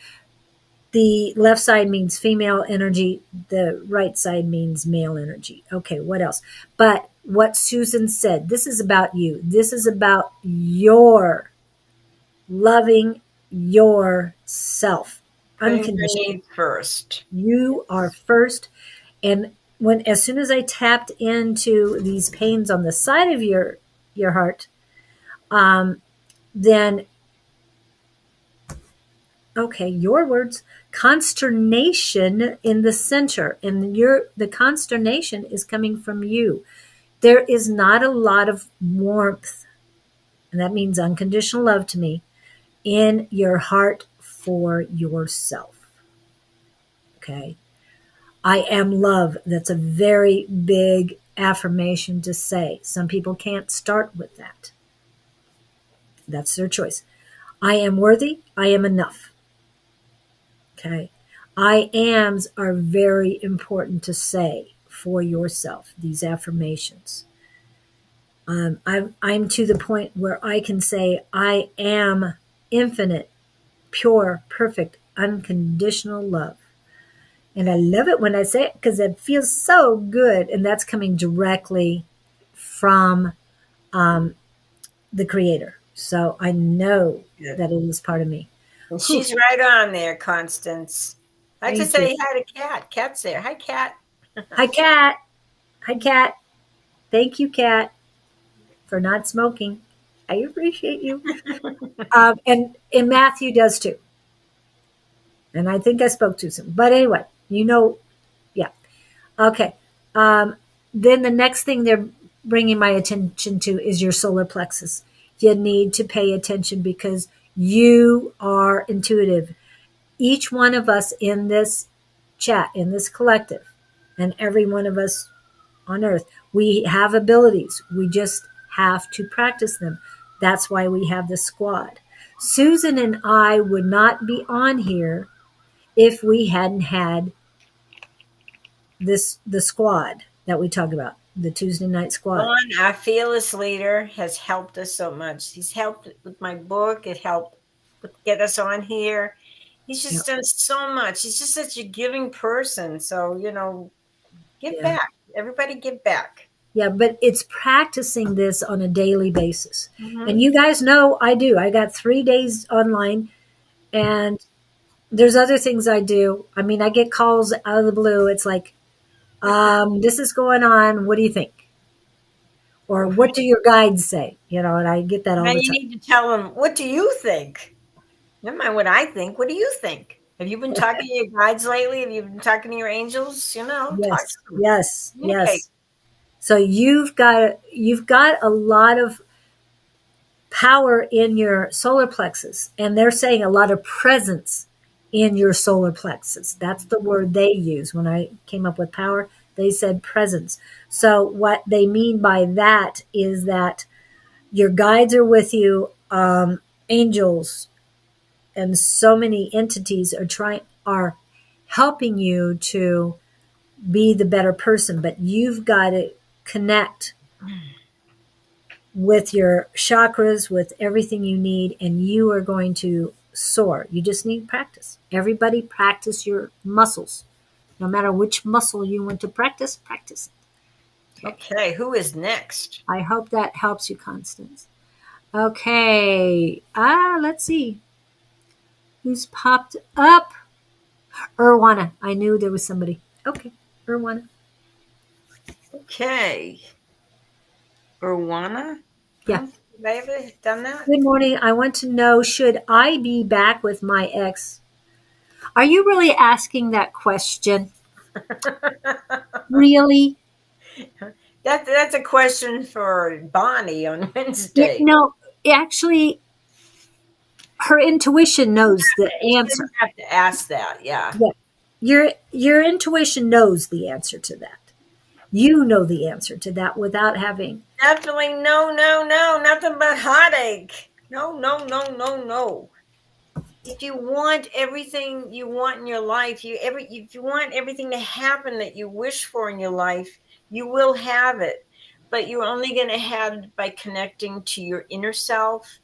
The left side means female energy. The right side means male energy. Okay, what else? But what Susan said, this is about you. This is about your loving yourself unconditionally. First. You are first. And as soon as I tapped into these pains on the side of your heart, then, okay, your words, consternation in the center, and the consternation is coming from you. There is not a lot of warmth, and that means unconditional love to me, in your heart for yourself. Okay. I am love. That's a very big affirmation to say. Some people can't start with that. That's their choice. I am worthy. I am enough. Okay. I ams are very important to say for yourself, these affirmations. I'm to the point where I can say, I am infinite, pure, perfect, unconditional love. And I love it when I say it because it feels so good. And that's coming directly from the Creator. So I know that it is part of me. And she's right on there, Constance. I have to Thank say hi to Kat. Kat's there. Hi, Kat. Hi, Kat. Hi, Kat. Thank you, Kat, for not smoking. I appreciate you. And Matthew does too. And I think I spoke too soon. But anyway, yeah. Okay. Then the next thing they're bringing my attention to is your solar plexus. You need to pay attention because you are intuitive. Each one of us in this chat, in this collective, and every one of us on earth, we have abilities. We just have to practice them. That's why we have the squad. Susan and I would not be on here if we hadn't had the squad that we talk about, the Tuesday night squad. Don, our fearless leader, has helped us so much. He's helped with my book. It helped get us on here. He's Yeah. just done so much. He's just such a giving person. So, give Yeah. back. Everybody give back. Yeah, but it's practicing this on a daily basis. Mm-hmm. And you guys know I do. I got 3 days online, and there's other things I do. I mean, I get calls out of the blue. It's like, this is going on. What do you think? Or what do your guides say? And I get that all Now the you time. need to tell them, what do you think? Never mind what I think. What do you think? Have you been talking to your guides lately? Have you been talking to your angels? Talk to Yes, them. yes, Communicate. yes. So you've got a lot of power in your solar plexus, and they're saying a lot of presence in your solar plexus. That's the word they use when I came up with power. They said presence. So what they mean by that is that your guides are with you, angels, and so many entities are helping you to be the better person, but you've got to connect with your chakras, with everything you need, and you are going to soar. You just need practice. Everybody practice your muscles. No matter which muscle you want to practice, practice it. Okay. Okay, who is next? I hope that helps you, Constance. Okay. Let's see. Who's popped up? Irwana. I knew there was somebody. Okay. Irwana. Okay. Urwana? Yeah. Have I ever done that? Good morning. I want to know, should I be back with my ex? Are you really asking that question? Really? That's a question for Bonnie on Yeah, Wednesday. no, actually, her intuition knows the You answer. shouldn't have to ask that. Yeah. Yeah. Your intuition knows the answer to that. You know the answer to that without having. Definitely no, no, no. Nothing but heartache. No, no, no, no, no. If you want everything you want in your life, if you want everything to happen that you wish for in your life, you will have it. But you're only going to have it by connecting to your inner self,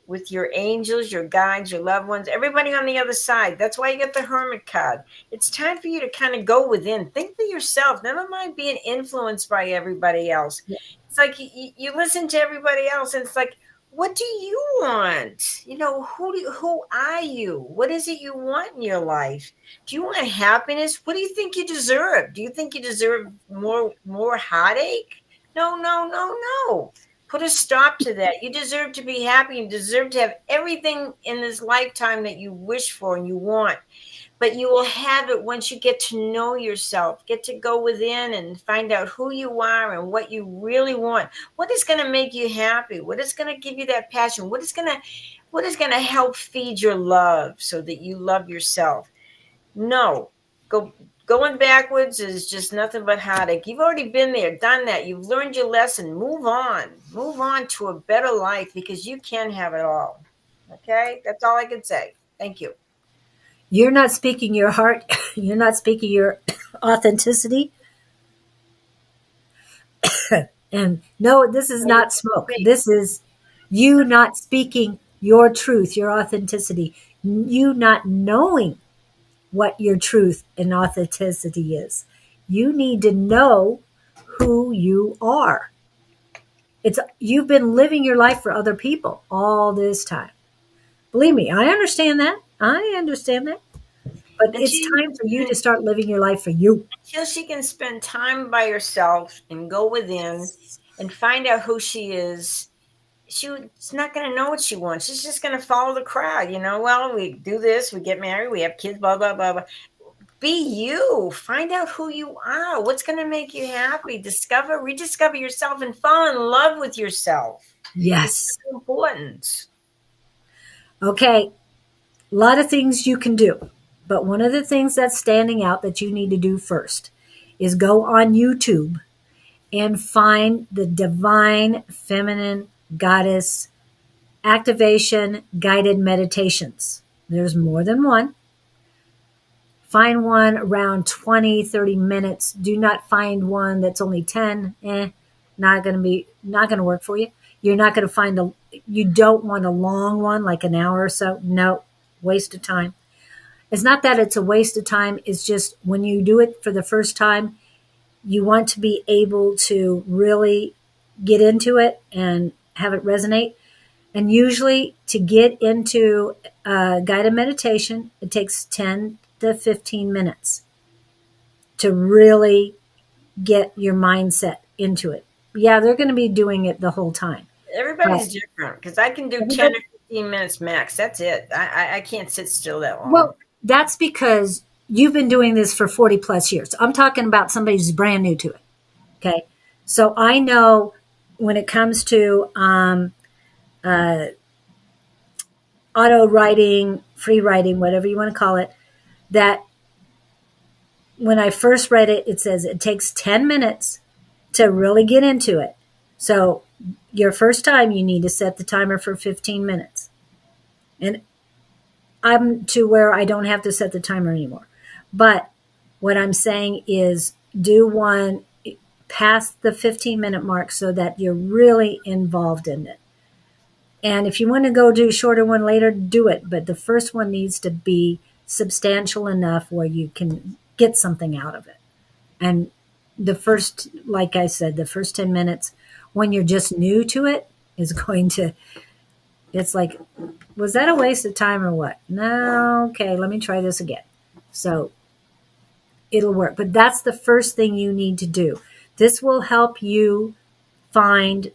with your angels, your guides, your loved ones, everybody on the other side. That's why you get the Hermit card. It's time for you to kind of go within, think for yourself. Never mind being influenced by everybody else. It's like you listen to everybody else, and it's like, what do you want? Who are you? What is it you want in your life? Do you want happiness? What do you think you deserve? Do you think you deserve more heartache? No, no, no, no. Put a stop to that. You deserve to be happy. You deserve to have everything in this lifetime that you wish for and you want. But you will have it once you get to know yourself, get to go within and find out who you are and what you really want. What is going to make you happy? What is going to give you that passion? What is going to help feed your love so that you love yourself? No. Going backwards is just nothing but heartache. You've already been there, done that. You've learned your lesson. Move on to a better life, because you can have it all. Okay, that's all I can say. Thank you. You're not speaking your heart. You're not speaking your authenticity. And no, this is not smoke. This is you not speaking your truth, your authenticity. You not knowing what your truth and authenticity is. You need to know who you are. You've been living your life for other people all this time. Believe me, I understand that. I understand that. But it's time for you to start living your life for you. Until she can spend time by herself and go within and find out who she is, she's not going to know what she wants. She's just going to follow the crowd. Well, we do this, we get married, we have kids, blah, blah, blah, blah. Be you. Find out who you are. What's going to make you happy? Rediscover yourself and fall in love with yourself. Yes. It's so important. Okay. A lot of things you can do. But one of the things that's standing out that you need to do first is go on YouTube and find the Divine Feminine Goddess Activation Guided Meditations. There's more than one. Find one around 20, 30 minutes. Do not find one that's only 10. Not going to work for you. You're not going to you don't want a long one, like an hour or so. No, waste of time. It's not that it's a waste of time. It's just when you do it for the first time, you want to be able to really get into it and have it resonate. And usually to get into guided meditation, it takes 10 to 15 minutes to really get your mindset into it. Yeah, they're going to be doing it the whole time. Everybody's different because I can do 10 or 15 minutes max. That's it. I can't sit still that long. Well, that's because you've been doing this for 40 plus years. I'm talking about somebody who's brand new to it. Okay. So I know when it comes to auto writing, free writing, whatever you want to call it, that when I first read it, it says it takes 10 minutes to really get into it. So your first time, you need to set the timer for 15 minutes. And I'm to where I don't have to set the timer anymore. But what I'm saying is do one past the 15-minute mark so that you're really involved in it. And if you want to go do a shorter one later, do it. But the first one needs to be substantial enough where you can get something out of it. And the first, like I said, the first 10 minutes when you're just new to it is going to, it's like, was that a waste of time or what? No, okay, let me try this again. So it'll work. But that's the first thing you need to do. This will help you find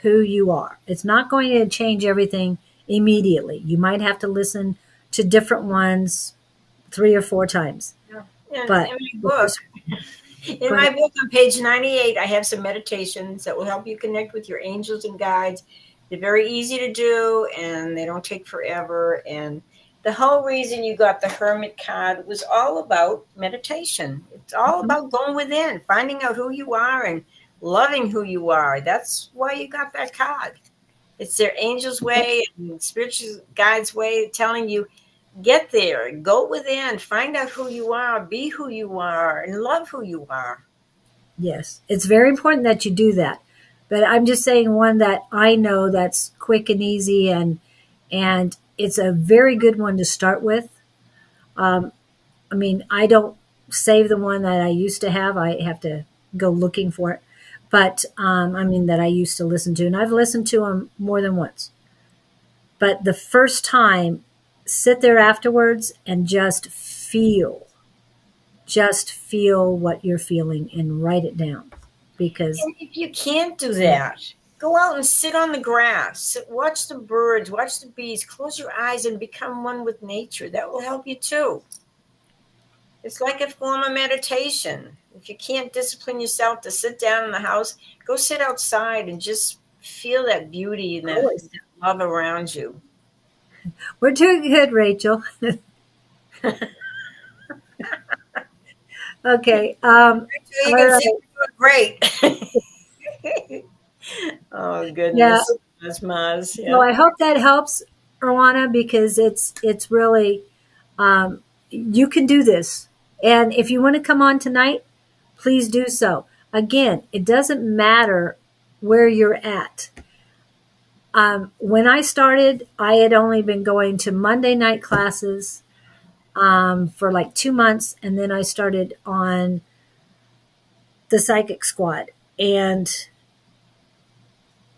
who you are. It's not going to change everything immediately. You might have to listen to different ones 3 or 4 times. But in my book on page 98, I have some meditations that will help you connect with your angels and guides. They're very easy to do and they don't take forever. And the whole reason you got the Hermit card was all about meditation. It's all about going within, finding out who you are and loving who you are. That's why you got that card. It's their angel's way and spiritual guides way telling you, get there, go within, find out who you are, be who you are, and love who you are. Yes, it's very important that you do that. But I'm just saying one that I know that's quick and easy, and it's a very good one to start with. I mean, I don't save the one that I used to have. I have to go looking for it. But I mean, that I used to listen to, and I've listened to them more than once. But the first time, sit there afterwards and just feel what you're feeling and write it down. Because and if you can't do that, go out and sit on the grass, watch the birds, watch the bees, close your eyes and become one with nature. That will help you too. It's like a form of meditation. If you can't discipline yourself to sit down in the house, go sit outside and just feel that beauty and that love around you. We're doing good, Rachel. Okay. Rachel, you can see we're doing great. Oh goodness. Yeah. Maz. Yeah. Well, I hope that helps, Erwana, because it's really you can do this. And if you want to come on tonight, please do so. Again, it doesn't matter where you're at. When I started, I had only been going to Monday night classes for like 2 months, and then I started on the Psychic Squad. And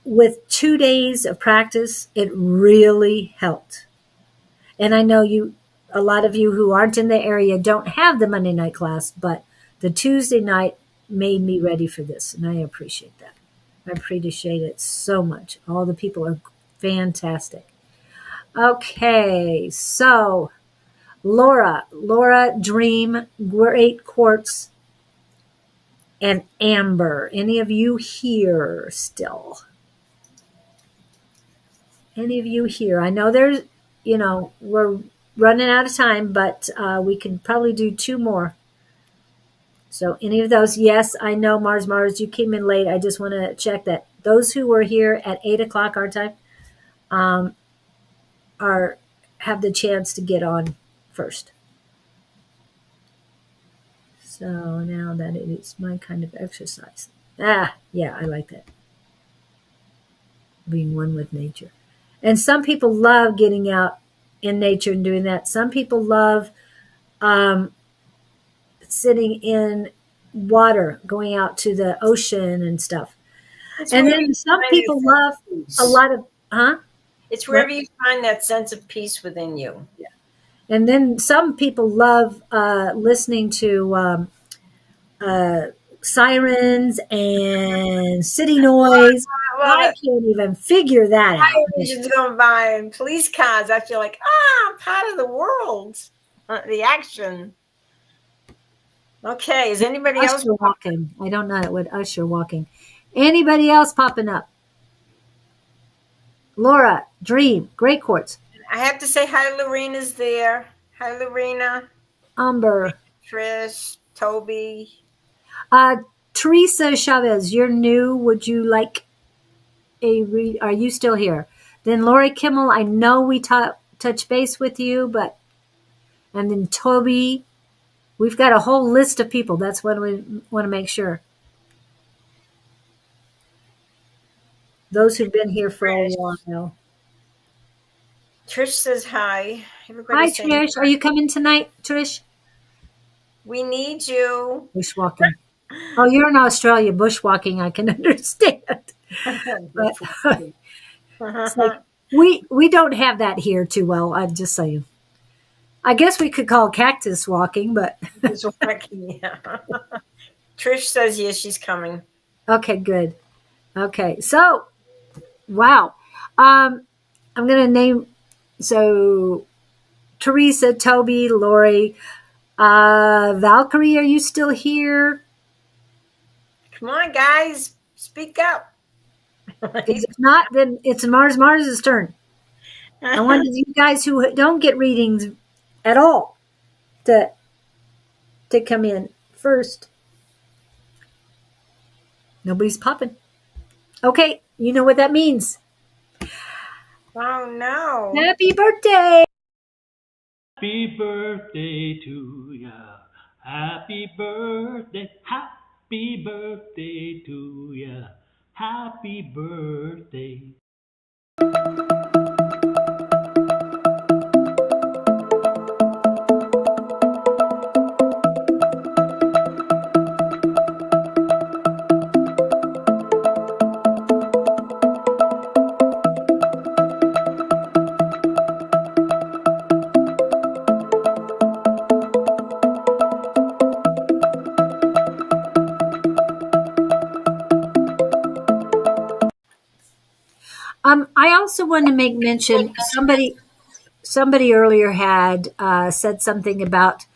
with 2 days of practice, it really helped. And I know a lot of you who aren't in the area don't have the Monday night class, but the Tuesday night made me ready for this, and I appreciate that. I appreciate it so much. All the people are fantastic. Okay, so Laura Dream, Great Quartz, and Amber. Any of you here still? Any of you here? I know there's, we're running out of time, but we could probably do 2 more. So any of those? Yes, I know, Mars, you came in late. I just want to check that those who were here at 8 o'clock our time have the chance to get on first. So now that it is my kind of exercise. Yeah, I like that. Being one with nature. And some people love getting out in nature and doing that. Some people love um, sitting in water, going out to the ocean and stuff. It's And wherever you then some find your people sense love of a peace. lot of, huh? It's What? wherever you find that sense of peace within you. And then some people love listening to sirens and city noise. I love I it. can't even figure that out. Fire engines going by and police cars. I feel like, I'm part of the world. The action. Okay, is anybody else? Usher walking. I don't know what Usher walking. Anybody else popping up? Laura, Dream, Great Quartz, I have to say hi, Lorena's there. Hi, Lorena, Umber, Trish, Toby. Teresa Chavez, you're new. Would you like a read? Are you still here? Then Lori Kimmel, I know we touch base with you, and then Toby. We've got a whole list of people. That's what we want to make sure. Those who've been here for a while. Trish says hi. Hi, Everybody's saying Trish. Are you coming tonight, Trish? we need you. Bushwalking. Oh, you're in Australia. Bushwalking, I can understand. But it's like we don't have that here too well. I'm just saying. I guess we could call cactus walking, but Yeah. Trish says yes, she's coming. okay, good. Okay, so wow. I'm gonna name so Teresa, Toby, Lori, Valkyrie. Are you still here? Come on, guys, speak up. Because if not, then it's Mars's turn. I want you guys who don't get readings at all to come in first. Nobody's popping. Okay, you know what that means. Oh no. Happy birthday! Happy birthday to ya. Happy birthday. Happy birthday to ya. Happy birthday. I also want to make mention somebody earlier had said something about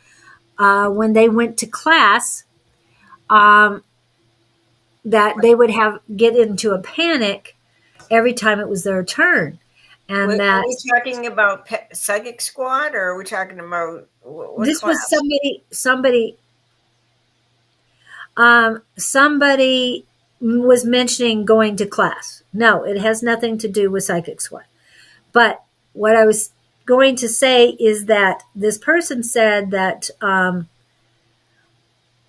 when they went to class um, that they would get into a panic every time it was their turn, and Are we talking about Psychic Squad, or are we talking about what this class? was somebody was mentioning going to class. No, it has nothing to do with Psychic Squad. But what I was going to say is that this person said that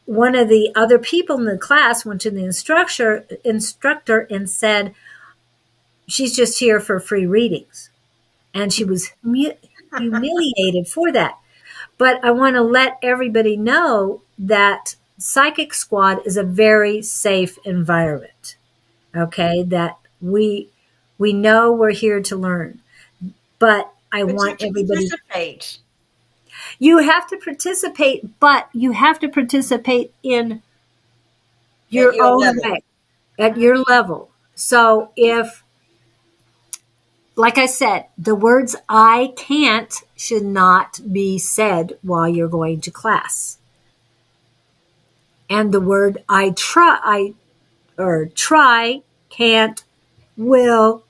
one of the other people in the class went to the instructor and said, she's just here for free readings. And she was humiliated for that. But I want to let everybody know that Psychic Squad is a very safe environment. Okay, that we know we're here to learn. But I want everybody to participate. You have to participate, but you have to participate in your own way, at your level. So if, like I said, the words I can't should not be said while you're going to class. And the word I try, can't, will,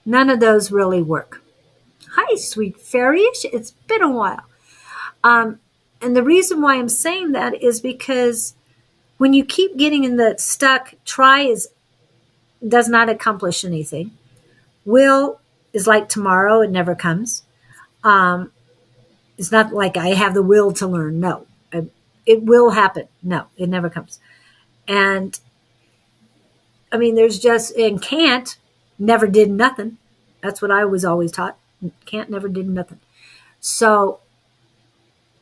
none of those really work. Hi, sweet fairies. It's been a while. And the reason why I'm saying that is because when you keep getting in the stuck, does not accomplish anything. Will is like tomorrow, it never comes. It's not like I have the will to learn. No, it will happen. No, it never comes. And I mean, and can't never did nothing. That's what I was always taught. Can't never did nothing. So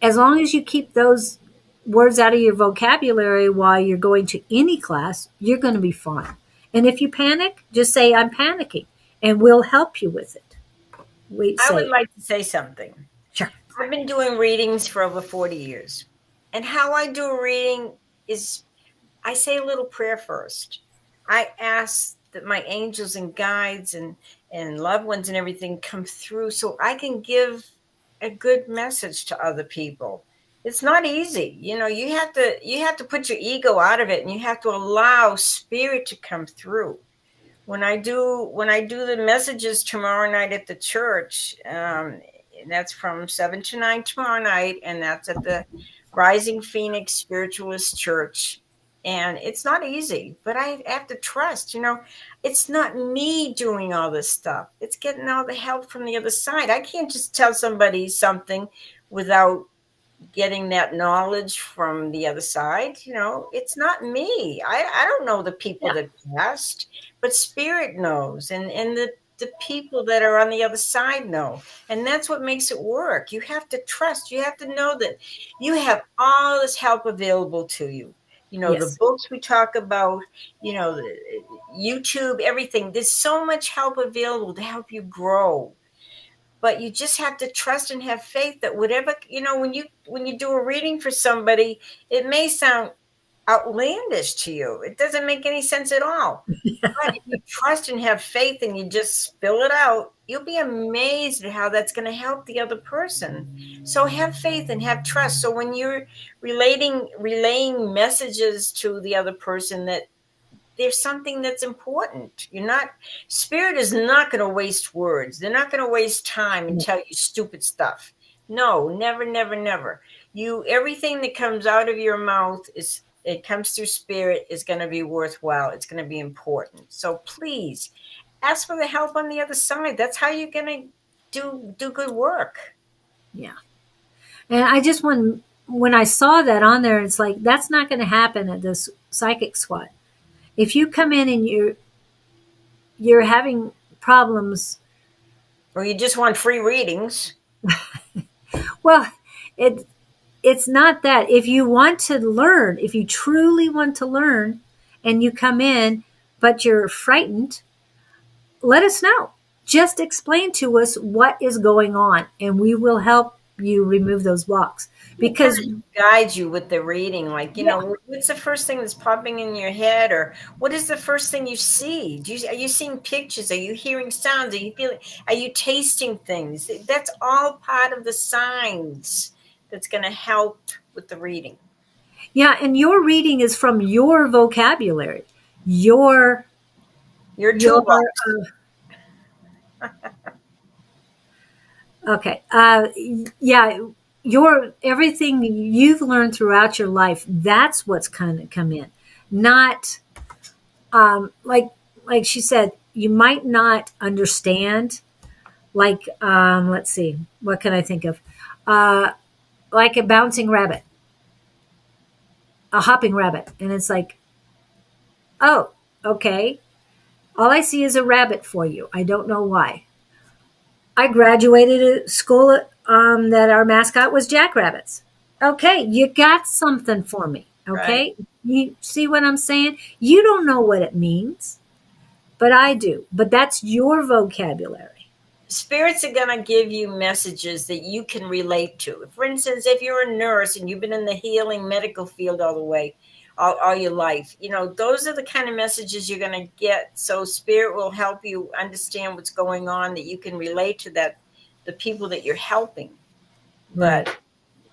as long as you keep those words out of your vocabulary while you're going to any class, you're going to be fine. And if you panic, just say, I'm panicking, and we'll help you with it. We I would say, like to say something. sure. I've been doing readings for over 40 years. And how I do a reading is I say a little prayer first. I ask that my angels and guides and loved ones and everything come through so I can give a good message to other people. It's not easy. You have to put your ego out of it, and you have to allow spirit to come through. When I do the messages tomorrow night at the church, and that's from 7 to 9 tomorrow night, and that's at the Rising Phoenix Spiritualist Church. And it's not easy, but I have to trust. It's not me doing all this stuff. It's getting all the help from the other side. I can't just tell somebody something without getting that knowledge from the other side. It's not me. I don't know the people Yeah. that passed, but spirit knows, and the people that are on the other side know. And that's what makes it work. You have to trust. You have to know that you have all this help available to you. The Yes. books we talk about, the YouTube, everything. There's so much help available to help you grow. But you just have to trust and have faith that whatever, when you do a reading for somebody, it may sound outlandish to you. It doesn't make any sense at all. But if you trust and have faith and you just spill it out, you'll be amazed at how that's going to help the other person. So have faith and have trust. So when you're relaying messages to the other person, that there's something that's important. Spirit is not going to waste words. They're not going to waste time and tell you stupid stuff. No, never, never, never. Everything that comes out of your mouth it comes through spirit, is going to be worthwhile. It's going to be important. So please ask for the help on the other side. That's how you're going to do good work. Yeah. And I just when I saw that on there, it's like, that's not going to happen at this psychic squad. If you come in and you're having problems, Or you just want free readings. well, it's not that. If you want to learn, if you truly want to learn, and you come in but you're frightened, let us know. Just explain to us what is going on, and we will help you remove those blocks. Because guide you with the reading, like what's the first thing that's popping in your head, or what is the first thing you see? Are you seeing pictures? Are you hearing sounds? Are you tasting things? That's all part of the signs that's going to help with the reading. Yeah, and your reading is from your vocabulary, your toolbox. Okay. Yeah, your everything you've learned throughout your life, that's what's kind of come in. Not like she said, you might not understand, like let's see, what can I think of? Like a bouncing rabbit, a hopping rabbit. And it's like, oh, okay. All I see is a rabbit for you. I don't know why. I graduated at school that our mascot was jackrabbits. Okay, you got something for me. Okay, Right. You see what I'm saying? You don't know what it means, but I do. But that's your vocabulary. Spirits are going to give you messages that you can relate to. For instance, if you're a nurse and you've been in the healing medical field all your life, those are the kind of messages you're going to get. So spirit will help you understand what's going on, that you can relate to the people that you're helping. Right. But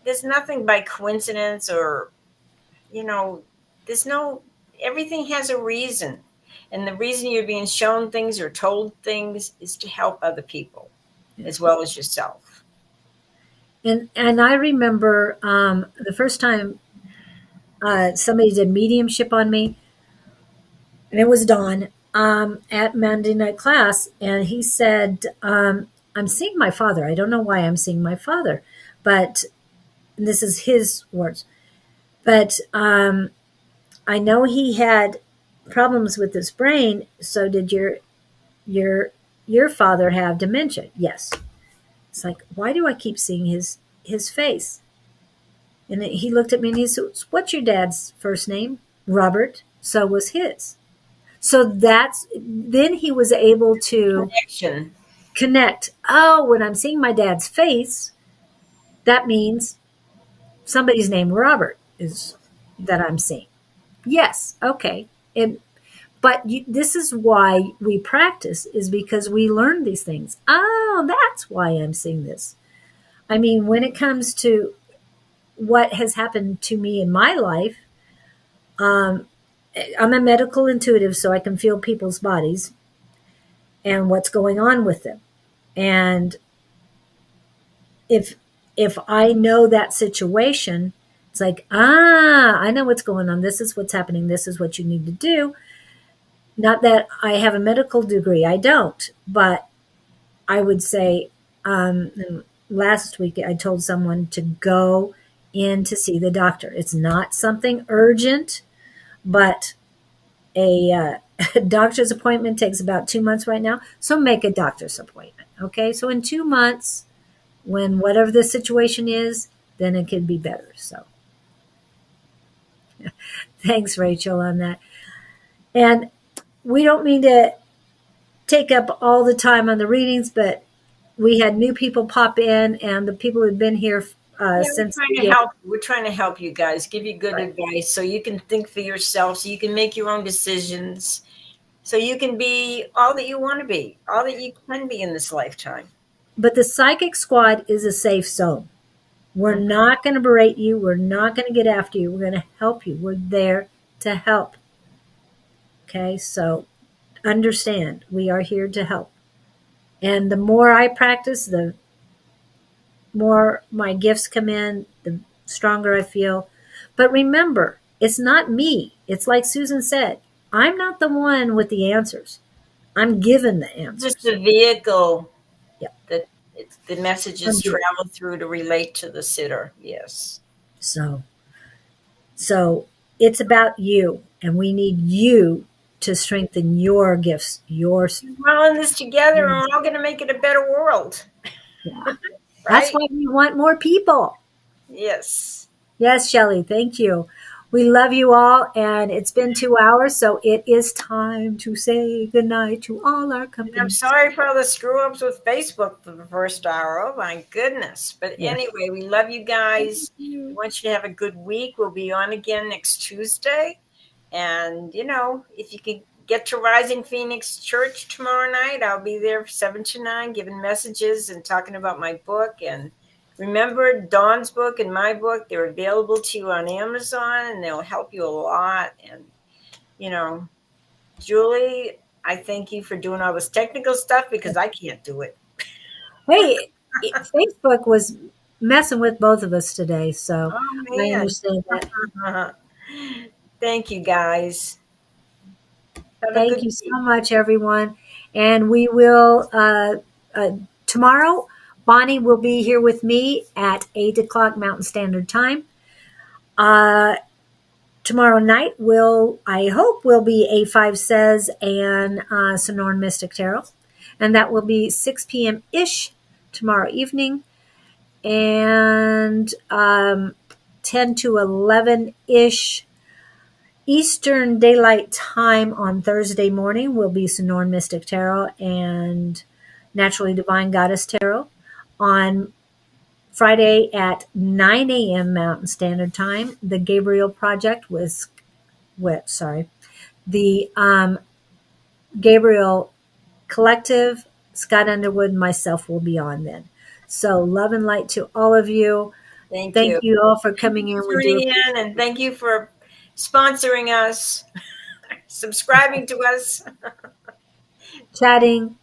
there's nothing by coincidence, or everything has a reason. And the reason you're being shown things or told things is to help other people as well as yourself. And I remember the first time somebody did mediumship on me, and it was Don at Monday night class, and he said, I'm seeing my father. I don't know why I'm seeing my father, but this is his words. But I know he had problems with his brain. So did your father have dementia? Yes. It's like, why do I keep seeing his face? And he looked at me and he said, "What's your dad's first name?" "Robert." So was his. So then he was able to Connection. connect. Oh, when I'm seeing my dad's face, that means somebody's named Robert is that I'm seeing. Yes, okay. This is why we practice, is because we learn these things. Oh, that's why I'm seeing this. I mean, when it comes to what has happened to me in my life, um, I'm a medical intuitive, so I can feel people's bodies and what's going on with them. And if I know that situation, it's like, I know what's going on. This is what's happening. This is what you need to do. Not that I have a medical degree, I don't, but I would say, last week I told someone to go in to see the doctor. It's not something urgent, but a doctor's appointment takes about 2 months right now. So make a doctor's appointment. Okay. So in 2 months, when whatever the situation is, then it could be better. So thanks, Rachel, on that. And we don't mean to take up all the time on the readings, but we had new people pop in, and the people who've been here Yeah, since we're trying to help. We're trying to help you guys, give you good advice so you can think for yourself, so you can make your own decisions, so you can be all that you want to be, all that you can be in this lifetime. But the Psychic Squad is a safe zone. We're not going to berate you. We're not going to get after you. We're going to help you. We're there to help. Okay, so understand, we are here to help. And the more I practice, the more my gifts come in, the stronger I feel. But remember, it's not me. It's like Susan said, I'm not the one with the answers. I'm given the answers. Just a vehicle Yep. that the messages travel through to relate to the sitter. Yes. So it's about you, and we need you to strengthen your gifts, yours. We're all in this together, and we're all going to make it a better world. Yeah. Right? That's why we want more people. Yes. Yes, Shelley, thank you. We love you all, and it's been 2 hours, so it is time to say goodnight to all our company. And I'm sorry for all the screw ups with Facebook for the first hour. Oh my goodness. But anyway, we love you guys. We want you to have a good week. We'll be on again next Tuesday. And, if you can get to Rising Phoenix Church tomorrow night, I'll be there 7 to 9 giving messages and talking about my book. And remember, Dawn's book and my book, they're available to you on Amazon, and they'll help you a lot. And, Julie, I thank you for doing all this technical stuff because I can't do it. Hey, Facebook was messing with both of us today, so I understand that. Thank you, guys. Thank you so much, everyone. And we will, tomorrow, Bonnie will be here with me at 8 o'clock Mountain Standard Time. Tomorrow night, I hope, will be A5 Says and Sonoran Mystic Tarot. And that will be 6 p.m.-ish tomorrow evening. And 10 to 11-ish Eastern Daylight Time on Thursday morning will be Sonoran Mystic Tarot and Naturally Divine Goddess Tarot. On Friday at 9 a.m. Mountain Standard Time, the Gabriel Project the Gabriel Collective, Scott Underwood, and myself will be on then. So love and light to all of you. Thank you all for coming in. And thank you for sponsoring us, subscribing to us, chatting,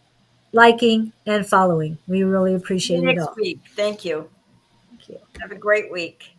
liking, and following. We really appreciate it all. Next week. Thank you. Thank you. Have a great week.